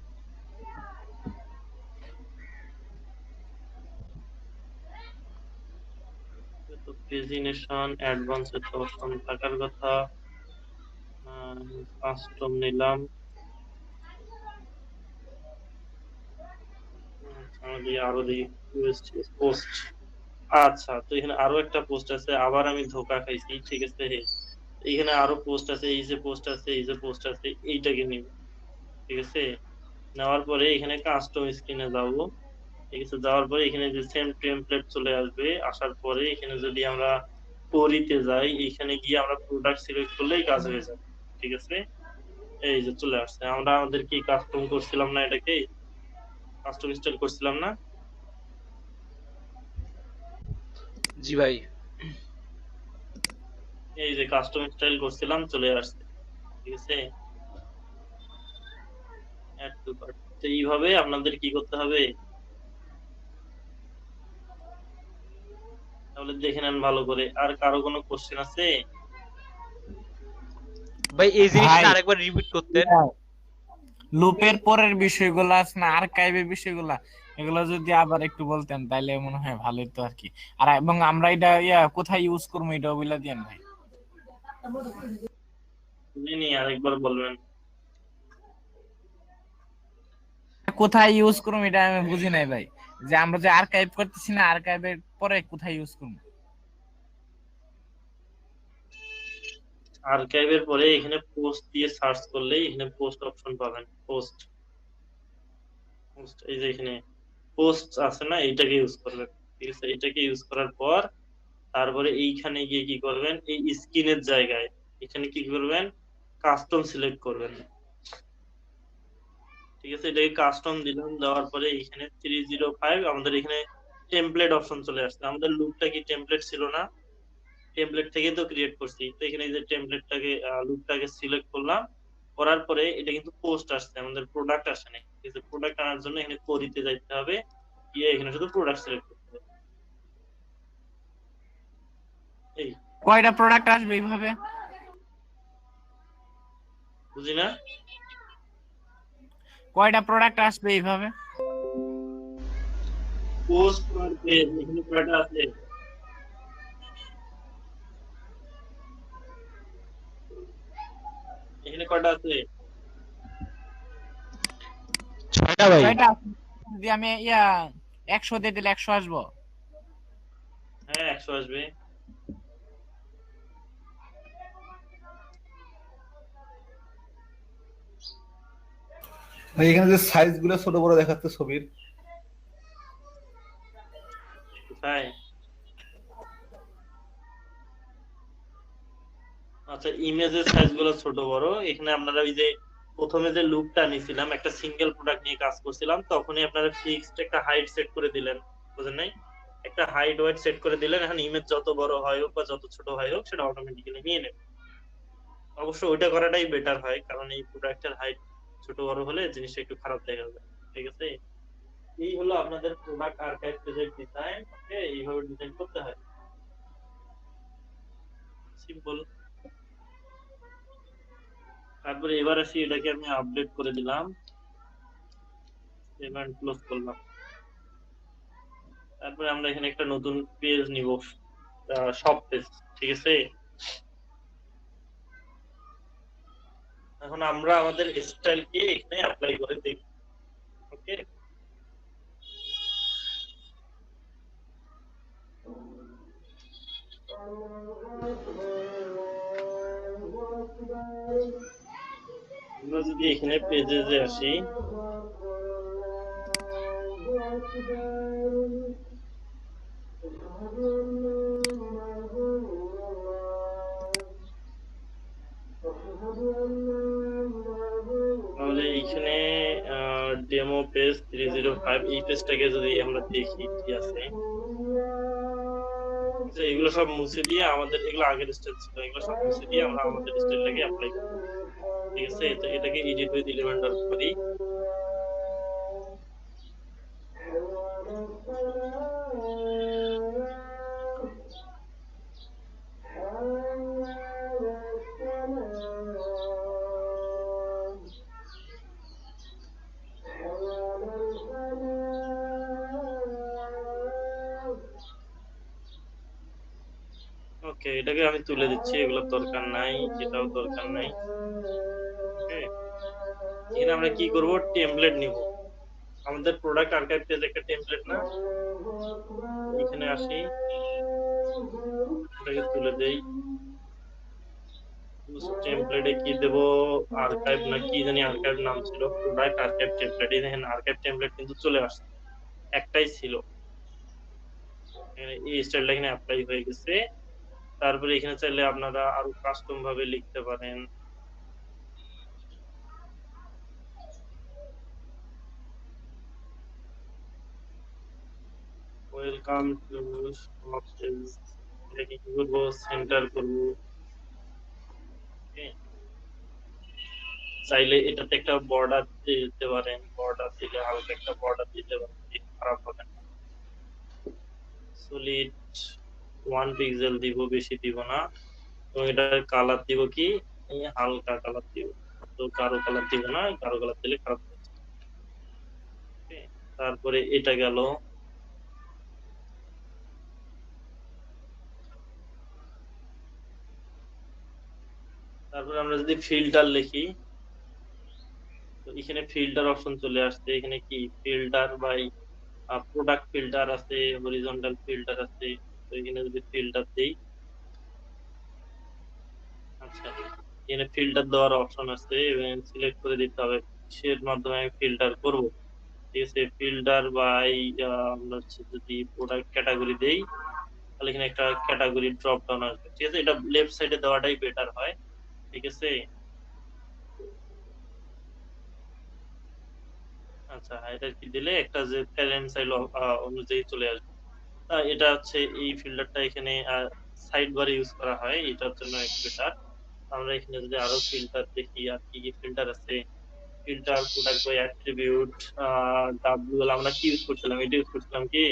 তো প্রেজেন্টেশন অ্যাডভান্সের তো অপশন থাকার কথা। কাস্টম নিলাম, আমাদের আরো দেখি পোস্ট। আচ্ছা, তো এখানে আরো একটা পোস্ট আছে, আবার আমি ধোকা খাইছি। ঠিক আছে, এখানে আরো পোস্ট আছে, এই যে পোস্ট আছে, এই যে পোস্ট আছে, এইটাকে নিব। ঠিক আছে, নেওয়ার পরে এখানে কাস্টম স্ক্রিনে যাবো। ঠিক আছে, যাওয়ার পরে এখানে যে সেম টেমপ্লেট চলে আসবে, আসার পরে এখানে যদি আমরা পরিতে যাই, এখানে গিয়ে আমরা প্রোডাক্ট সিলেক্ট করলেই কাজ হয়ে যাবে। ঠিক আছে, এই যে চলে আসছে। আমরা আমাদের কি কাস্টম করছিলাম না, এটাকে কাস্টম স্টাইল করছিলাম না? জি ভাই। এই যে কাস্টম স্টাইল করছিলাম, চলে আসছে। ঠিক আছে, অ্যাড টু কার্ট। তো এইভাবে আপনাদের কি করতে হবে, তাহলে দেখে নেন ভালো করে। আর কারো কোনো কোশ্চেন আছে? ভাই এই জিনিসটা ভাই, আরেকবার রিপিট করতেন। লুপের পরের বিষয়গুলো আছে না, আর্কাইভের বিষয়গুলো, এগুলো যদি আবার একটু বলতেন তাহলে মনে হয় ভালোই তো আর কি। আর এবং আমরা এটা কোথায় ইউজ করবো এটা বলে দিয়েন ভাই। আরেকবার বলবেন। কোথায় ইউজ করব এটা আমি বুঝি নাই ভাই, যে আমরা যে আর্কাইভ করতেছি না, আর্কাইভের পরে কোথায় ইউজ করব? আর্কাইভের পরে এখানে পোস্ট দিয়ে সার্চ করলেই এখানে পোস্ট অপশন পাবেন। পোস্ট পোস্ট এই যে এখানে পোস্ট আছে না, এইটাকে ইউজ করবেন। ঠিক আছে, এটাকে ইউজ করার পর তারপরে এইখানে গিয়ে কি করবেন, এই স্ক্রিনের জায়গায় এখানে কি করবেন, কাস্টম সিলেক্ট করবেন। ঠিক আছে, এটাকে কাস্টম দিলাম, দেওয়ার পরে এখানে 305 আমাদের এখানে টেমপ্লেট অপশন চলে আসছে। আমাদের লুপটা কি টেমপ্লেট ছিল না? টেমপ্লেট থেকে তো ক্রিয়েট করছি, তো এখানে যে টেমপ্লেটটাকে লুপটাকে সিলেক্ট করলাম, করার পরে এটা কিন্তু পোস্ট আসছে, আমাদের প্রোডাক্ট আসে নাই। ঠিক আছে, প্রোডাক্ট আনার জন্য এখানে কোরিতে যাইতে হবে, গিয়ে এখানে শুধু প্রোডাক্ট সিলেক্ট করতে হবে। এই কয়টা প্রোডাক্ট আসবে এইভাবে? বুঝি না, কয়টা প্রোডাক্ট আসবে এইভাবে? পোস্ট পার পেজ এখানে কয়টা আছে? এখানে কয়টা আছে? 6টা ভাই। কয়টা আসবে? যদি আমি 100 দিয়ে দিলে 100 আসবো? হ্যাঁ 100 আসবে। ভাই এখানে যে সাইজ গুলো ছোট বড় দেখাচ্ছে ছবির, কোথায়? আচ্ছা, ইমেজের সাইজ গুলো ছোট বড় এখানে আপনারা ওই যে প্রথমে যে লুপটা নিয়েছিলাম, একটা সিঙ্গেল প্রোডাক্ট নিয়ে কাজ করছিলাম, তখনই আপনারা ফিক্সড একটা হাইট সেট করে দিলেন, বুঝেন নাই? একটা হাইট ওয়েট সেট করে দিলেন, এখন ইমেজ যত বড় হয় হোক বা যত ছোট হয় হোক সেটা অটোমেটিক্যালি নিয়ে নেবে। অবশ্য ওইটা করাটাই বেটার হয়, কারণ এই প্রোডাক্টের হাইট ছোট বড় হলে জিনিসটা একটু খারাপ দেখা যায়। ঠিক আছে, এই হলো আপনাদের প্রোডাক্ট আর্কাইভ পেজের ডিজাইন। ওকে, এইভাবে ডিজাইন করতে হয়, সিম্পল। তারপরে এবার আসি, এটাকে আমি আপডেট করে দিলাম, এবার ক্লোজ করলাম। তারপরে আমরা এখানে একটা নতুন পেজ নিব, সব পেজ। ঠিক আছে, এখন আমরা আমাদের স্টাইলকে এখানে অ্যাপ্লাই করে দেখব। ওকে, আমরা যদি এখানে পেজে যে আসি, তাহলে এইখানে ডেমো পেজ 305 এই পেজটাকে যদি আমরা দেখি কি আছে। আচ্ছা, এগুলো সব মুছে দিয়ে আমাদের, এগুলো আগের স্টাইল ছিল, এগুলো সব মুছে দিয়ে আমরা আমাদের স্টাইলটাকে অ্যাপ্লাই করব। ঠিক আছে, তো এটাকে এডিট উইথ এলিমেন্টর করি। ওকে, এটাকে আমি তুলে দিচ্ছি, এগুলো দরকার নাই, এটাও দরকার নাই। ওকে, এখানে আমরা কি করব, টেমপ্লেট নিব। আমাদের প্রোডাক্ট আর্কাইভ পেজ একটা টেমপ্লেট না, এখানে আসি, এটাকে তুলে দেই। টেমপ্লেটে কি দেব, আর্কাইভ না কি জানি আর্কাইভ নাম ছিল, প্রোডাক্ট আর্কাইভ টেমপ্লেট। এই দেখেন আর্কাইভ টেমপ্লেট কিন্তু চলে আসছে, একটাই ছিল। এই স্টাইলটা এখানে অ্যাপ্লাই হয়ে গেছে। তারপরে এখানে চাইলে আপনারা আরো কাস্টম ভাবে লিখতে পারেন। ওয়েলকাম টু শপ পেজ, এটাকে কি করবো, সেন্টার করবো। চাইলে এটাতে একটা বর্ডার দিতে পারেন, বর্ডার দিলে হালকা একটা বর্ডার দিতে পারেন, খারাপ হবে না। সলিড 1 পিক্সেল দিব, বেশি দিব না। তো এটার কালার দিব কি, এই হালকা কালার দিব, তো গাঢ় কালার দিব না, গাঢ় কালার দিলে খারাপ হবে। তারপরে এটা গেল। তারপরে আমরা যদি ফিল্টার লিখি, তো এখানে ফিল্টার অপশন চলে আসছে, এখানে কি ফিল্টার বাই প্রোডাক্ট ফিল্টার আছে, হরিজন্টাল ফিল্টার আছে। তো এখানে যদি ফিল্টার দেই, আচ্ছা এখানে ফিল্টার দেওয়ার অপশন আছে এবং সিলেক্ট করে দিতে হবে কিসের মাধ্যমে আমি ফিল্টার করব। ঠিক আছে, ফিল্টার বাই আমরা হচ্ছে যদি প্রোডাক্ট ক্যাটাগরি দেই, তাহলে এখানে একটা ক্যাটাগরি ড্রপ ডাউন আসবে। ঠিক আছে, এটা লেফট সাইডে দেওয়াটাই বেটার হয়। ঠিক আছে, আচ্ছা এটা কি দিলে একটা যে প্যারেন্ট চাইল অনুযায়ী চলে আসবে। এটা হচ্ছে এই ফিল্টারটা এখানে সাইড বারে ইউজ করা হয়, এটার জন্য একটু বেটার। আমরা এখানে যদি আরো ফিল্টার দেখি, আর কি কি ফিল্টার আছে, filter product by attribute, WL আমরা কি ইউজ করছিলাম, এটা ইউজ করছিলাম কি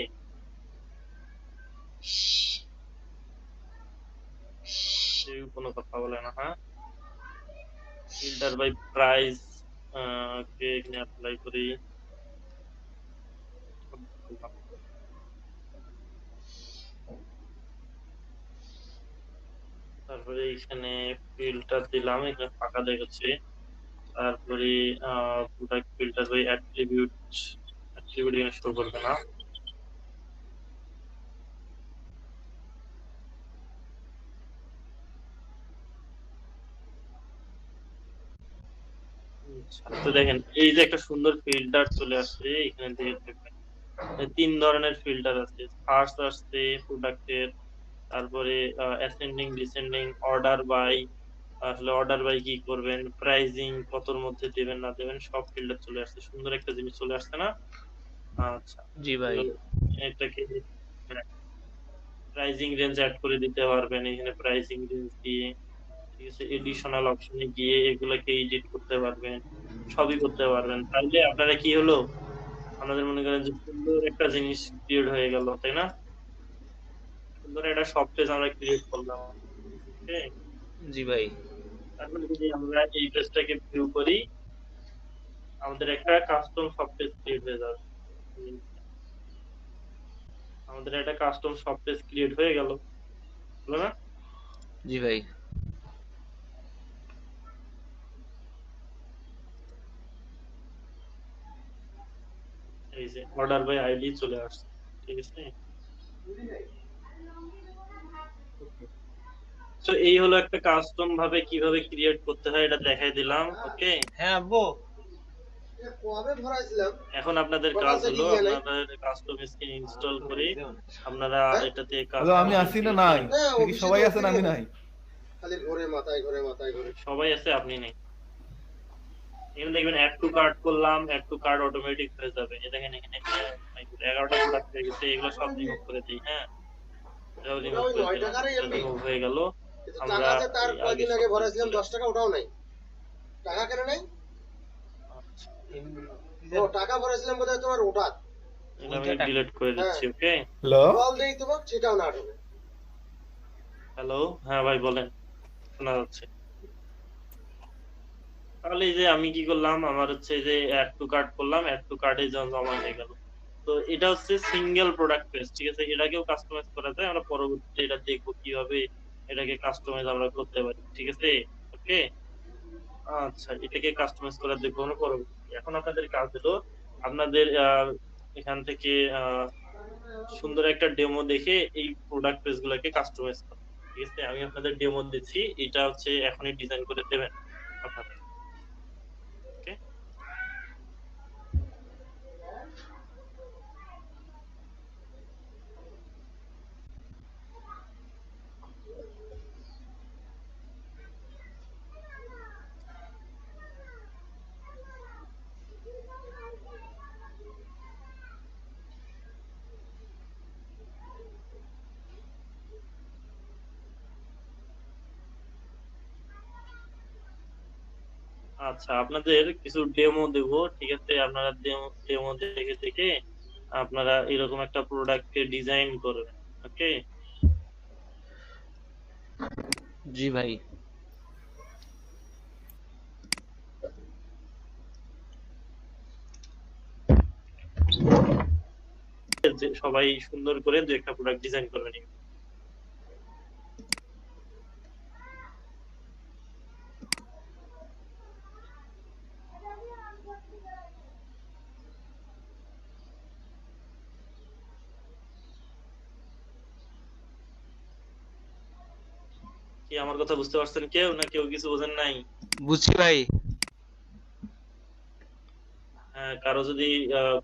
কেউ কোনো কথা বলে না। হ্যাঁ, ফিল্টার বাই প্রাইস কে এখানে অ্যাপ্লাই করি। তারপরে এখানে ফিল্টার দিলাম, এখানে ফাঁকা দেখাচ্ছে। তারপরে product filter by attribute, attribute এখানে শো করবে না। তো দেখেন এই যে একটা সুন্দর ফিল্টার চলে আসছে এখানে, দেখবেন তিন ধরনের ফিল্টার আছে। ফার্স্ট আসছে প্রোডাক্টের, তারপরে অ্যাসেন্ডিং ডিসেন্ডিং, অর্ডার বাই, আসলে অর্ডার বাই কি করবেন, প্রাইজিং কতর মধ্যে দেবেন না দেবেন, সব ফিল্টার চলে আসছে। সুন্দর একটা জিনিস চলে আসছে না? আচ্ছা, জি ভাই। এটাকে প্রাইজিং রেঞ্জ অ্যাড করে দিতে পারবেন এখানে, প্রাইজিং রেঞ্জ দিয়ে। ঠিক আছে, এডিশনাল অপশনে গিয়ে এগুলাকে এডিট করতে পারবেন, সবই করতে পারবেন। তাইলে আপনারা কি হলো, আমাদের মনে করেন যে সুন্দর একটা জিনিস ক্রিয়েট হয়ে গেল, তাই না? সুন্দর একটা সব পেজ আমরা ক্রিয়েট করলাম। ওকে, জি ভাই। তারপরে যদি আমরা এই পেজটাকে ভিউ করি, আমাদের একটা কাস্টম সব পেজ ক্রিয়েট হয়ে যাবে। আমাদের একটা কাস্টম সব পেজ ক্রিয়েট হয়ে গেল, হলো না? জি ভাই। এই যে অর্ডার বাই আইডি চলে আসছে। ঠিক আছে, তো এই হলো একটা কাস্টম ভাবে কিভাবে ক্রিয়েট করতে হয়, এটা দেখাই দিলাম। ওকে, হ্যাঁ আব্বু। এখন আপনাদের কাজ হলো আপনাদের কাস্টম স্ক্রিন ইনস্টল করে আপনারা এটাতে হ্যালো, আমি আসি না নাই? নাকি সবাই আছেন, আমি নাই? সবাই আছে, আপনি নেই। এখানে দেখবেন অ্যাড টু কার্ট করলাম, অ্যাড টু কার্ট অটোমেটিক হয়ে যাবে। এই দেখেন এখানে 11টা প্রোডাক্ট হয়ে গেছে, এগুলো সব রিমুভ করে দিই। হ্যাঁ, এটাও রিমুভ করে দিলাম, রিমুভ হয়ে গেল। আমরা আগে এটা আমি ডিলিট করে দিচ্ছি। ওকে, হ্যালো, হ্যালো, হ্যাঁ ভাই বলেন, শোনা যাচ্ছে। তাহলে এই যে আমি কি করলাম, আমার হচ্ছে যে অ্যাড টু কার্ট করলাম, অ্যাড টু কার্টে জমা হয়ে গেল। তো এটা হচ্ছে সিঙ্গেল প্রোডাক্ট পেজ। ঠিক আছে, এটাকেও কাস্টমাইজ করা যায়, আমরা পরবর্তীতে এটা দেখবো কিভাবে এটাকে কাস্টমাইজ আমরা করতে পারি। ঠিক আছে, ওকে, আচ্ছা এটাকে কাস্টমাইজ করা দেখবো আমরা পরবর্তীতে। এখন আপনাদের কাজ হলো আপনাদের এখান থেকে সুন্দর একটা ডেমো দেখে এই প্রোডাক্ট পেজ গুলাকে কাস্টমাইজ করা। ঠিক আছে, আমি আপনাদের ডেমো দিচ্ছি, এটা হচ্ছে এখনই ডিজাইন করে দেবেন আপনারা। ওকে, আচ্ছা আপনাদের কিছু ডেমো দেব। ঠিক আছে, আপনারা ডেমো দেখে দেখে আপনারা এরকম একটা প্রোডাক্টকে ডিজাইন করবেন। ওকে, জি ভাই। সবাই সুন্দর করে দু একটা প্রোডাক্ট ডিজাইন করবেন। কি আমার কথা বুঝতে পারছেন কেউ, না কেউ কিছু বোঝেন নাই? বুঝছি ভাই। হ্যাঁ, কারো যদি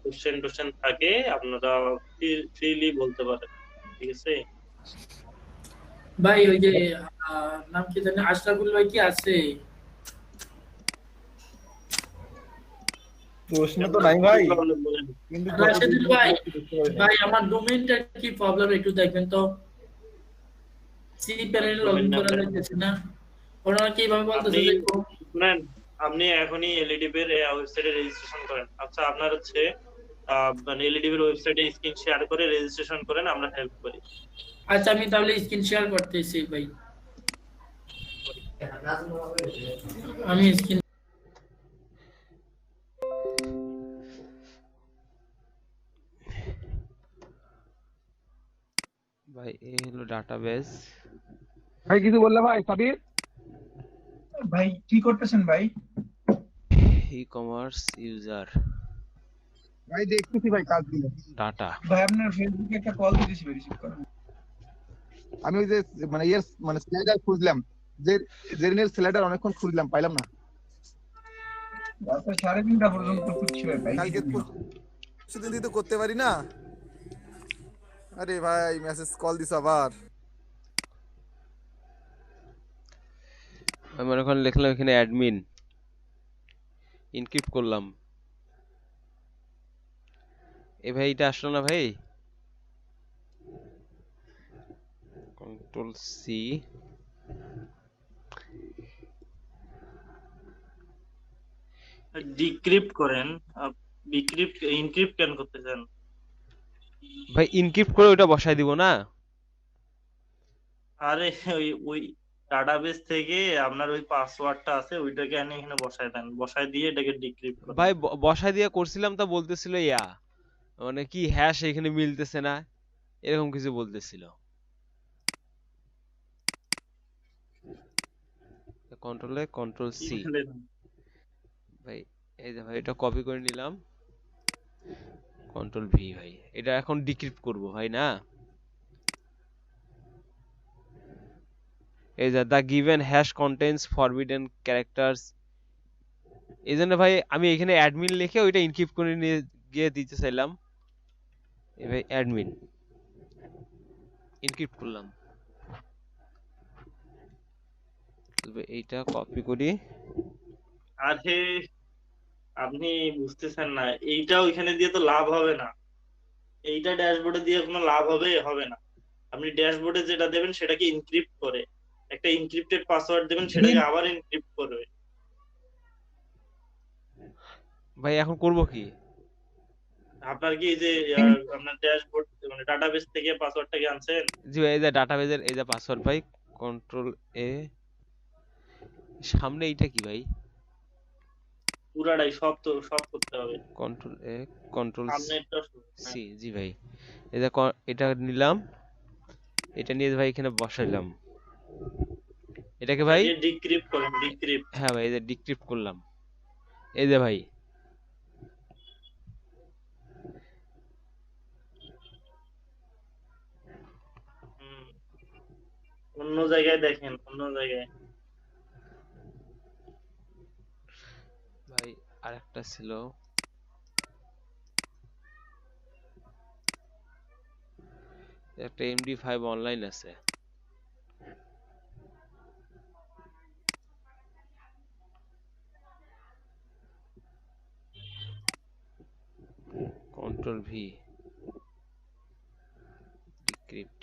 কোশ্চেন থাকে আপনারা ফ্রিলি বলতে পারেন, ঠিক আছে? ভাই ওই যে নাম কি জানি আশরাফুল ভাই কি আছে? প্রশ্ন তো নাই ভাই, প্রবলেম বলেন। কিন্তু রাশেদুল ভাই, বুঝতে পারি নাই। ভাই আমার ডোমেইনটা কি প্রবলেম একটু দেখবেন তো। সি প্যানেল লগইন করা যাচ্ছে না। ওনারা কিভাবে বলতেছে আপনি যে শুনেন, আপনি এখনই এলইডিবি এর ওয়েবসাইটে রেজিস্ট্রেশন করেন। আচ্ছা, আপনার হচ্ছে মানে এলইডিবি এর ওয়েবসাইটে স্ক্রিন শেয়ার করে রেজিস্ট্রেশন করেন, আমরা হেল্প করি। আচ্ছা আমি তাহলে স্ক্রিন শেয়ার করতেছি ভাই। আমি স্ক্রিন ভাই এই হলো ডাটাবেস। ভাই কিছু বললে ভাই সাবির? ভাই কি করতেছেন ভাই? ই কমার্স ইউজার ভাই দেখতেছি ভাই কাজগুলো। ডাটা। ভাই আপনার ফেসবুকে একটা কল দিতেছি, রিসিভ করেন। আমি ওই যে মানে মানে স্লাইডার খুঁজলাম, যে জেরিনের স্লাইডার অনেকক্ষণ খুঁজলাম, পাইলাম না। রাত 3:30 পর্যন্ত খুঁজছি ভাই। কালকে সেদিন দিতে করতে পারি না। আরে ভাই মেসেজ কল দিছ আবার। আমি মনে করেন লিখলাম এখানে অ্যাডমিন, ইনক্রিপ্ট করলাম। এ ভাই এটা আসলো না ভাই। কন্ট্রোল সি, ডিক্রিপ্ট করেন। ডিক্রিপ্ট ইনক্রিপ্ট কেন করতে চান? ভাই ইনক্রিপ্ট করে ওটা বসাই দিব না? আরে ওই ডাটাবেস থেকে আপনার ওই পাসওয়ার্ডটা আছে, ওইটাকে এনে এখানে বসায় দেন, বসায় দিয়ে এটাকে ডিক্রিপ্ট করেন। ভাই বসাই দিয়ে করছিলাম, তা বলতেছিল ইয়া মানে কি হ্যাশ এখানে মিলতেছে না, এরকম কিছু বলতেছিল। কন্ট্রোলে কন্ট্রোল সি। ভাই এই যে ভাই এটা কপি করে নিলাম, কন্ট্রোল ভি। ভাই এটা এখন ডিক্রিপ্ট করব ভাই না। এই যে the given hash contains forbidden characters, এই জন্য ভাই আমি এখানে অ্যাডমিন লিখে ওইটা ইনক্রিপ্ট করে নিয়ে গিয়ে দিতে চাইলাম। এই ভাই অ্যাডমিন ইনক্রিপ্ট করলাম। তবে এইটা কপি করি। আরে আপনি বুঝতেছেন না, এইটা ওইখানে দিয়ে তো লাভ হবে না। এইটা ড্যাশবোর্ডে দিয়ে কোনো লাভ হবে না। আপনি ড্যাশবোর্ডে যেটা দেবেন সেটাকে ইনক্রিপ্ট করে, একটা ইনক্রিপ্টেড পাসওয়ার্ড দেবেন, সেটাকে আবার ইনক্রিপ্ট করবে। ভাই এখন করব কি? আপনার কি এই যে আপনার ড্যাশবোর্ড মানে ডাটাবেস থেকে পাসওয়ার্ডটাকে আনছেন? জি ভাই এই যে ডাটাবেজের এই যে পাসওয়ার্ড ভাই, কন্ট্রোল এ, সামনে এইটা কি ভাই? পুরাটাই সব করতে হবে। কন্ট্রোল এ কন্ট্রোল সামনেরটা সি। জি ভাই এই যে এটা নিলাম, এটা নিয়ে ভাই এখানে বসাইলাম এটাকে ভাই। ডিক্রিপ্ট করেন, ডিক্রিপ্ট। হ্যাঁ ভাই এই যে ডিক্রিপ্ট করলাম। এই যে ভাই অন্য জায়গায় দেখেন, অন্য জায়গায়। ভাই আরেকটা ছিল, একটা MD5 অনলাইন আছে। Control V decrypt.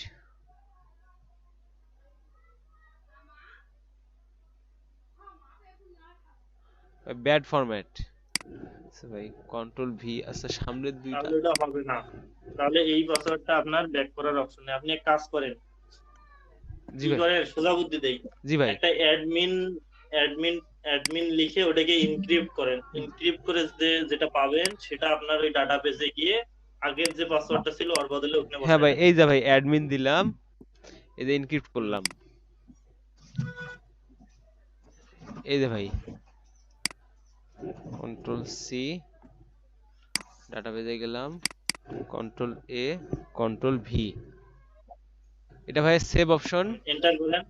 Bad format ভাই, কন্ট্রোল ভি। আচ্ছা সামনের দুইটা তাহলে এটা হবে না। তাহলে এই পাসওয়ার্ডটা আপনার ব্যাক করার অপশন নেই। আপনি এক কাজ করেন, জি কি ভাই। করেন, সোজা বুদ্ধি দেই। জি ভাই একটা অ্যাডমিন লিখে ওটাকে ইনক্রিপ্ট করেন। ইনক্রিপ্ট করে যেটা পাবেন সেটা আপনার ওই ডাটাবেসে গিয়ে আগের যে পাসওয়ার্ডটা ছিল ওর বদলে ওখানে বসায় হ্যাঁ ভাই দেন। এই যে ভাই অ্যাডমিন দিলাম, এই যে ইনক্রিপ্ট করলাম। এই যে ভাই কন্ট্রোল সি, ডাটাবেজে গেলাম, কন্ট্রোল এ কন্ট্রোল ভি। এটা ভাই সেভ অপশন। এন্টার করেন।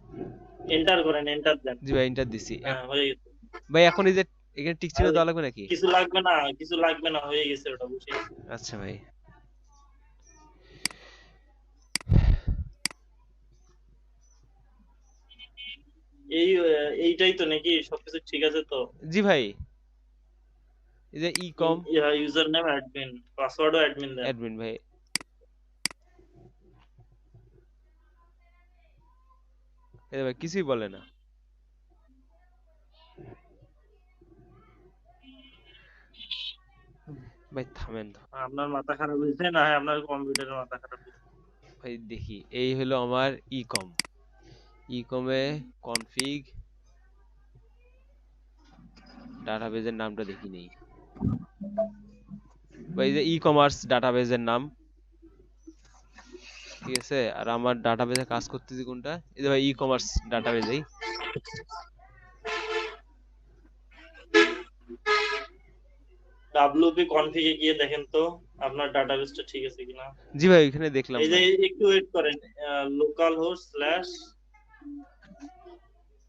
এন্টার করেন, এন্টার দেন। জি ভাই এন্টার দিছি। হ্যাঁ হয়ে গেছে। ভাই এখন এই যে এখানে টিক চিহ্ন আরে, দেওয়া লাগবে নাকি? কিছু লাগবে না, কিছু লাগবে না, হয়ে গেছে ওটা, বুঝে গেছি। আচ্ছা ভাই। এইটাই তো নাকি, সবকিছু ঠিক আছে তো? জি ভাই। এই যে ই কম ইউজার নেম অ্যাডমিন, পাসওয়ার্ডও অ্যাডমিন দেন। অ্যাডমিন ভাই। এই ভাই কিছুই বলে না। ভাই থামেন তো। আপনার মাথা খারাপ হয়েছে না? হয় আপনার কম্পিউটারের মাথা খারাপ হয়েছে। ভাই দেখি এই হলো আমার ই কম। ই কমে কনফিগ ডাটাবেজের নামটা দেখি নেই ভাই, এই যে ই কমার্স ডাটাবেজের নাম, ঠিক আছে। আর আমার ডাটাবেজে কাজ করতেছি কোনটা, এই যে ভাই ই কমার্স ডাটাবেজেই। ডাব্লিউপি কনফিগে গিয়ে দেখেন তো আপনার ডাটাবেসটা ঠিক আছে কিনা। জি ভাই এখানে দেখলাম এই যে ভাই। একটু ওয়েট করেন, লোকাল হোস্ট স্ল্যাশ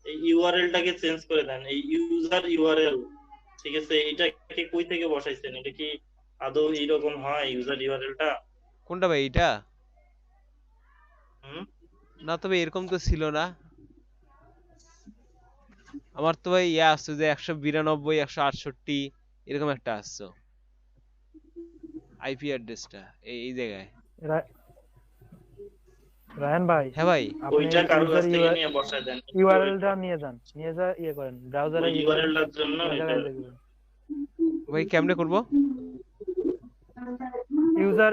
এই ইউআরএলটাকে চেঞ্জ করে দেন, এই ইউজার ইউআরএল, ঠিক আছে। এটাকে কই থেকে বসাইছেন? এটা কি আদৌ এইরকম হয় ইউজার ইউআরএলটা? কোনটা ভাই এটা? হুম, না তবে এরকম তো ছিল না আমার তো ভাই। ইয়া আসছে যে 192 168 এরকম একটা আসছে আইপি অ্যাড্রেসটা এই জায়গায়। রায়হান ভাই, হ্যাঁ ভাই। আপনি ওইটা কারো কাছ থেকে নিয়ে বসায় দেন। ইউআরএলটা নিয়ে যান, নিয়ে যা ইয়ে করেন ব্রাউজারে ইউআরএলটার জন্য এটা ভাই কেমনে করব? ইউজার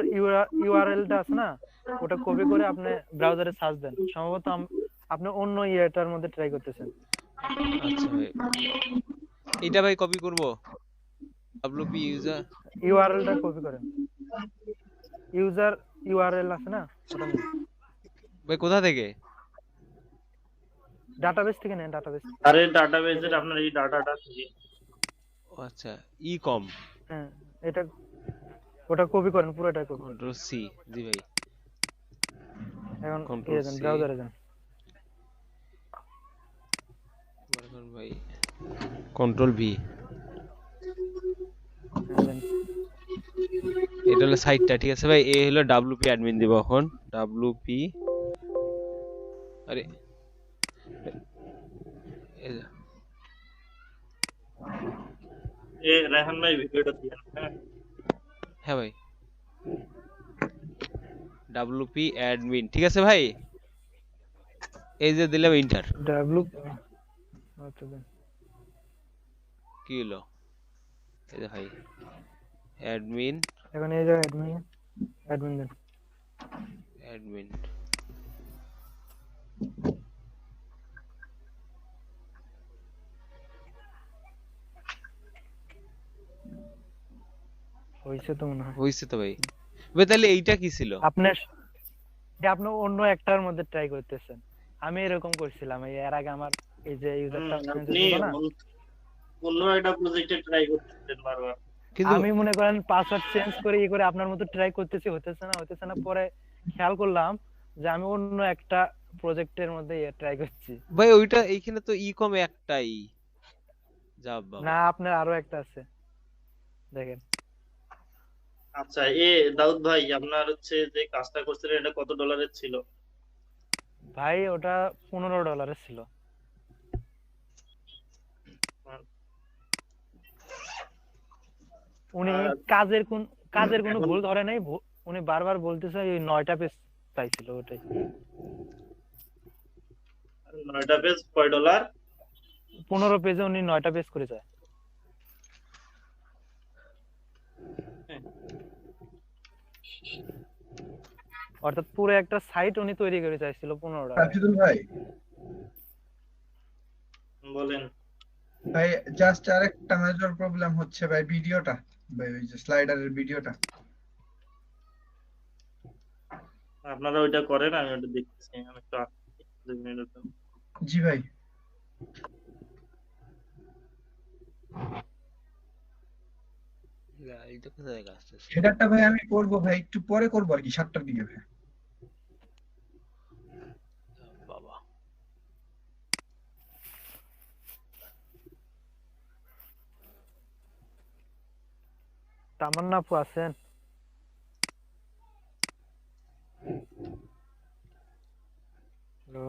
ইউআরএলটা আছে না, ওটা কপি করে আপনি ব্রাউজারে সার্চ দেন। সম্ভবত আপনি অন্য ইয়েটার মধ্যে ট্রাই করতেছেন। আচ্ছা ভাই এটা ভাই কপি করব, wp ইউজার ইউআরএলটা কপি করেন, ইউজার ইউআরএল আছে না ওটা নিন। ভাই কোথা থেকে? ডাটাবেস থেকে নেন, ডাটাবেস। আরে ডাটাবেসের আপনার এই ডাটাটা থেকে। ও আচ্ছা ই কম। হ্যাঁ এটা ওটা কপি করেন, পুরোটা কপি করেন। Control C. জি ভাই এখন কন্ট্রোল যান সি ব্রাউজারে যান। এখন ভাই কন্ট্রোল ভি। এটা হলো সাইটটা, ঠিক আছে ভাই। এই হলো wp অ্যাডমিন দিব এখন। wp আরে রায়হান ভাই ভিডিওটা দিয়েন। হ্যাঁ ভাই wp অ্যাডমিন, ঠিক আছে ভাই। এই যে দিলাম এন্টার। আচ্ছা দেন। কি হলো? এই যে ভাই অ্যাডমিন, এখন এই যে অ্যাডমিন দেন। অ্যাডমিন হইছে তো মনে হয়। হইছে তো ভাই। ভাই তাহলে এইটা কি ছিল? আপনি অন্য একটার মধ্যে ট্রাই করতেছেন। আমি এরকম করছিলাম এর আগে। আমার এই যে ইউজারটা আপনি অন্য একটা প্রজেক্টে ট্রাই করতেছেন বারবার। আমি মনে করেন পাসওয়ার্ড চেঞ্জ করে করে আপনার মতো ট্রাই করতেছি, হতেছে না। পরে খেয়াল করলাম যে আমি অন্য একটা প্রজেক্টের মধ্যে ট্রাই করছি। ভাই ওইটা এইখানে তো ই কম একটাই। যা বাবা না আপনার আরো একটা আছে, দেখেন। আচ্ছা দাউদ ভাই, আপনার হচ্ছে যে কাজটা করছিলেন এটা কত ডলারের ছিল? ভাই ওটা $15 ছিল। উনি কাজের কোনো ভুল ধরে নাই, উনি বারবার বলতেছে এই 9টা পেজ চাইছিল ওটাই। 9টা পেজ কয় ডলার? 15 পেজে উনি 9টা পেজ করে যায়। অর্থাৎ পুরো একটা সাইট উনি তৈরি করে চাইছিল $15। রাফিদুল ভাই বলেন ভাই, জাস্ট আরেকটা মেজর প্রবলেম হচ্ছে ভাই, ভিডিওটা ভাই, ওই যে স্লাইডারের ভিডিওটা। আপনারা ওইটা করেন, আমি ওটা দেখতেছি। আমি একটু 2 মিনিট। জি ভাই। সেটাটা ভাই আমি করবো ভাই, একটু পরে করবো আর কি, 7টার দিকে ভাই। বাবা তামান্না আপু আছেন? হ্যালো,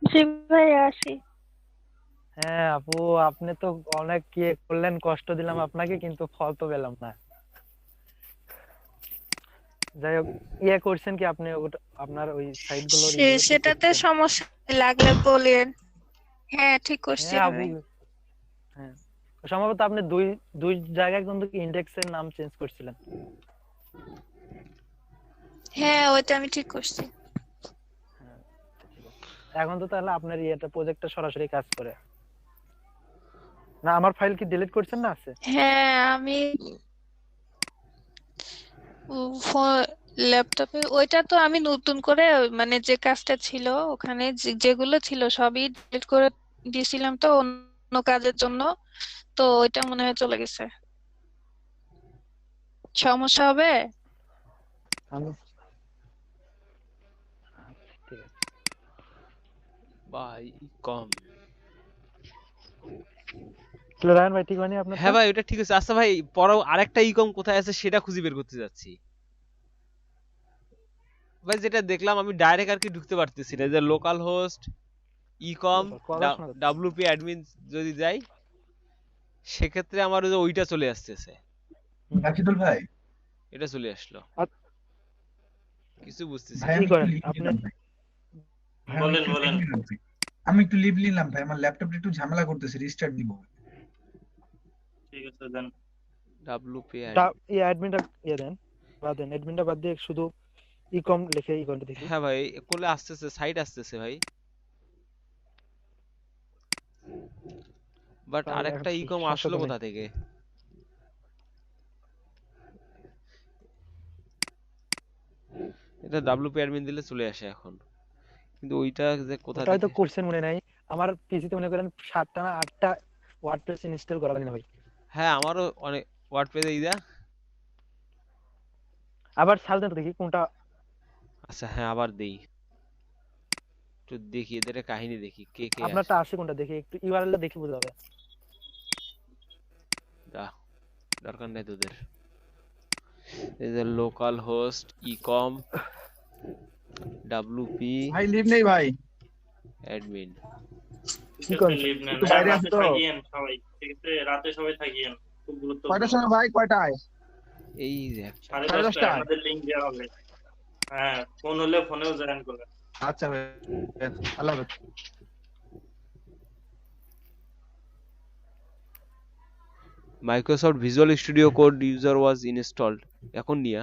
জি ভাই আসি। হ্যাঁ আপু, আপনি তো অনেক ইয়ে করলেন, কষ্ট দিলাম আপনাকে, কিন্তু ফল তো পেলাম না। যাই হোক, ইয়ে করছেন কি আপনি আপনার ওই সাইট গুলো রিভিউ ঠিক সেটাতে করছেন? সমস্যা লাগলে বলেন। হ্যাঁ ঠিক করছি হ্যাঁ আপু, ভাই। হ্যাঁ সম্ভবত আপনি দুই দুই জায়গায় কিন্তু ইন্ডেক্সের নাম চেঞ্জ করছিলেন। হ্যাঁ ওইটা আমি ঠিক করছি। এখন তো তাহলে আপনার ইয়েটা প্রজেক্টটা সরাসরি কাজ করে না? আমার ফাইল কি ডিলিট করছেন না আছে? হ্যাঁ আমি ল্যাপটপে ওইটা তো আমি নতুন করে মানে যে কাজটা ছিল ওখানে যেগুলো ছিল সবই ডিলিট করে দিয়েছিলাম তো অন্য কাজের জন্য, তো ওইটা মনে হয় চলে গেছে। সমস্যা হবে? আমি ঠিক আছে ভাই কম। রায়ন ভাই, ঠিক হয়নি আপনার? হ্যাঁ ভাই ওটা ঠিক আছে। আচ্ছা ভাই, পরও আরেকটা ইকম কোথায় আছে সেটা খুঁজে বের করতে যাচ্ছি ভাই। যেটা দেখলাম আমি ডাইরেক্ট আর কি ঢুকতে পারতেছি না, যে লোকাল হোস্ট ইকম ডাব্লিউপি অ্যাডমিন যদি যাই সেক্ষেত্রে আমার ওই যে ওইটা চলে আসতেছে। রাকিদুল ভাই, এটা চলে আসলো, কিছু বুঝতেছি ভাই না। আমি একটু লিভ নিলাম ভাই। বলেন বলেন। আমি একটু লিভ নিলাম ভাই, আমার ল্যাপটপটা একটু ঝামেলা করতেছে, রিস্টার্ট দিব। ঠিক আছে দেন। ডাব্লিউপি এই অ্যাডমিনটা ইয়ে দেন, বাদ দেন, অ্যাডমিনটা বাদ দিয়ে শুধু ইকম লিখে ই করতে দেখি। হ্যাঁ ভাই কোলে আসতেছে, সাইড আসতেছে ভাই, বাট আরেকটা ইকম আসলো কোথা থেকে? এটা ডাব্লিউপি অ্যাডমিন দিলে চলে আসে এখন, কিন্তু ওইটা যে কোথা ওটাই তো থেকে? করছেন মনে নাই। আমার পিসিতে মনে করেন 7টা না 8টা ওয়ার্ডপ্রেস ইনস্টল করা লাগে না ভাই। হ্যাঁ আমারও অনেক ওয়ার্ডপ্রেসে ইদা। আবার সাল দেন তো দেখি কোনটা। আচ্ছা হ্যাঁ আবার দেই, একটু দেখি এদের কাহিনী দেখি কে কে আছে। আপনারটা আছে কোনটা দেখি, একটু ইউআরএলটা দেখি বুঝা যাবে। দরকার নাই তোদের। এই যে লোকাল হোস্ট ইকম ডাব্লিউপি ভাই লিভ নেই ভাই। অ্যাডমিন। কি করেন? একটু বাইরে আছি তো। থাকিয়েন সবাই, ঠিক আছে? রাতে সবাই থাকিয়েন, খুব গুরুত্বপূর্ণ। কয়টার সময় ভাই, কয়টায়? এই যে 10:30টায় আমাদের লিংক দেওয়া হবে। হ্যাঁ ফোন হলে ফোনেও জয়েন করবেন। আচ্ছা ভাই, আল্লাহ হাফেজ। Microsoft Visual Studio code user was installed. এখন নিয়া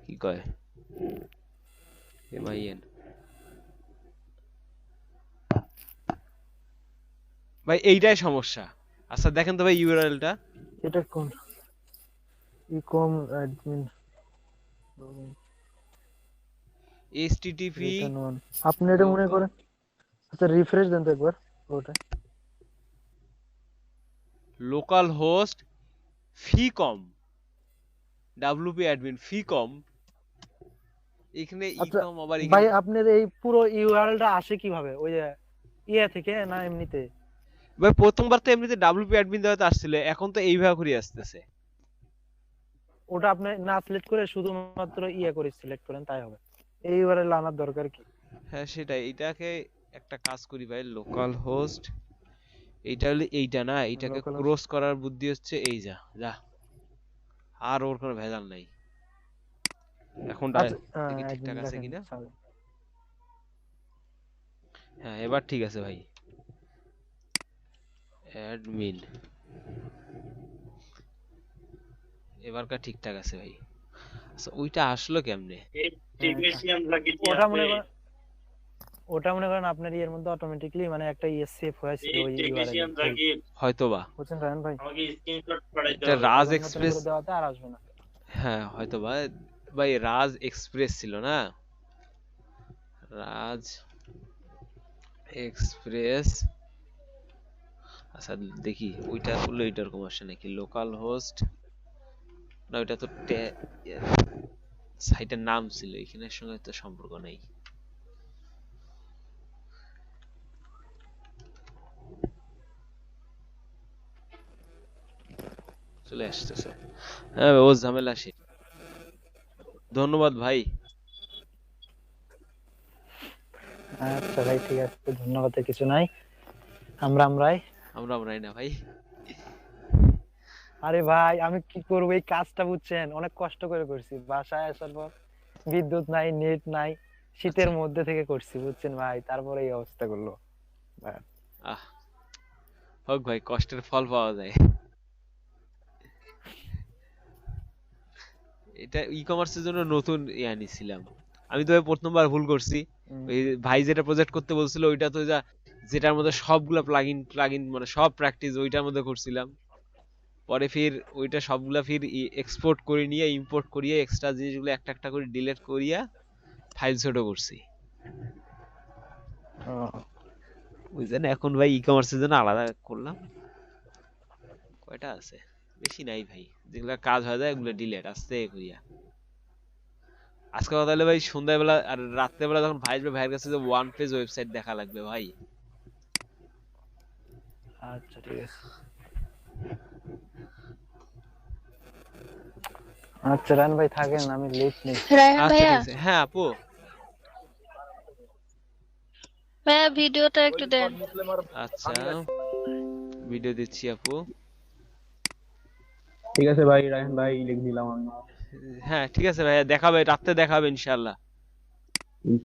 কি কয় এমআইএন ভাই, এইটাই সমস্যা। আচ্ছা দেখেন তো ভাই ইউআরএলটা। এটা কোন ইকম অ্যাডমিন http আপনি এটা মনে করেন। আচ্ছা রিফ্রেশ দেন তো একবার ওটা। লোকাল হোস্ট ফিকম ডাব্লিউপি অ্যাডমিন ফিকম। এখানে ইকম আবার ভাই আপনার এই পুরো ইউআরএলটা আসে কিভাবে? ওই যে ইয়া থেকে না এমনিতে? ভাই প্রথমবার তো এমনিতে ডাব্লিউপি অ্যাডমিন দেওয়াতে আসছিল, এখন তো এইভাবে করে আসতেছে। ওটা আপনি না সিলেক্ট করে শুধুমাত্র ইয়া করে সিলেক্ট করেন তাই হবে। এই ইউআরএল আনার দরকার কি? হ্যাঁ সেটাই, এটাকে একটা কাজ করি ভাই, লোকাল হোস্ট এইটা হলে এইটা না, এইটাকে ক্রস করার বুদ্ধি হচ্ছে এই যা যা, আর ওর কোনো ভেজাল নাই। এখন ঠিকঠাক আছে কিনা? হ্যাঁ এবার ঠিক আছে ভাই। অ্যাডমিন এবারকার ঠিকঠাক আছে ভাই। আচ্ছা ওইটা আসলো কেমনে? ওটা মনে করেন আপনার এর মধ্যে অটোমেটিক্যালি মানে একটা সেভ হয়েছিল ওই ইউআরএল হয়তোবা। বুঝছেন রায়ন ভাই? আমাকে স্ক্রিনশট পাঠাইতে এটা হবে। রাজ এক্সপ্রেস দেওয়াতে আর আসবে না। হ্যাঁ হয়তোবা ভাই, রাজ এক্সপ্রেস ছিল না, রাজ এক্সপ্রেস। আচ্ছা দেখি ওইটা করলে ওইটার সমস্যা নাকি? লোকাল হোস্ট না, ওইটা তো সাইটের নাম ছিল, এখানের সঙ্গে তো সম্পর্ক নেই। চলে আসতেছে। হ্যাঁ ও ঝামেলা সে। ধন্যবাদ ভাই। আচ্ছা ভাই ঠিক আছে, ধন্যবাদের কিছু নাই, আমরাই। আমরাই না ভাই। আরে ভাই আমি কি করবো, এই কাজটা বুঝছেন অনেক কষ্ট করে করছি, বাসায় আসার পর বিদ্যুৎ নাই, নেট নাই, শীতের মধ্যে থেকে করছি বুঝছেন ভাই, তারপরে এই অবস্থা করলো ভাই। আহ হোক ভাই, কষ্টের ফল পাওয়া যায়। এটা ই কমার্সের জন্য নতুন ইয়া নিছিলাম আমি, তো প্রথমবার ভুল করছি। ওই ভাই যেটা প্রজেক্ট করতে বলছিল ওইটা তো যেটার মধ্যে সবগুলা প্লাগইন মানে সব প্র্যাকটিস ওইটার মধ্যে করছিলাম। পরে ফির ওইটা সবগুলা ফির এক্সপোর্ট করে নিয়ে ইম্পোর্ট করিয়ে এক্সট্রা জিনিসগুলো একটা একটা করে ডিলিট করিয়া ফাইল ছোট করছি। বুঝলেন, এখন ভাই ই কমার্সের জন্য আলাদা করলাম। কয়টা আছে, বেশি নাই ভাই, যেগুলা কাজ হয়ে যায় ওগুলো ডিলিট আস্তে করিয়া। আজকে কথা হলো ভাই সন্ধ্যাবেলা আর রাত্রেবেলা যখন ভাই আসবে, ভাইয়ের কাছে যে ওয়ান পেজ ওয়েবসাইট দেখা লাগবে ভাই। আচ্ছা ঠিক আছে। আচ্ছা রান ভাই থাকেন, আমি লেট নেই। রায়হান ভাইয়া, হ্যাঁ আপু ভাইয়া ভিডিওটা একটু দেন। আচ্ছা ভিডিও দিচ্ছি আপু। ঠিক আছে ভাই, রায়হান ভাই লিখ দিলাম আমি। হ্যাঁ ঠিক আছে ভাইয়া, দেখাবে রাতে, দেখাবে ইনশাআল্লাহ।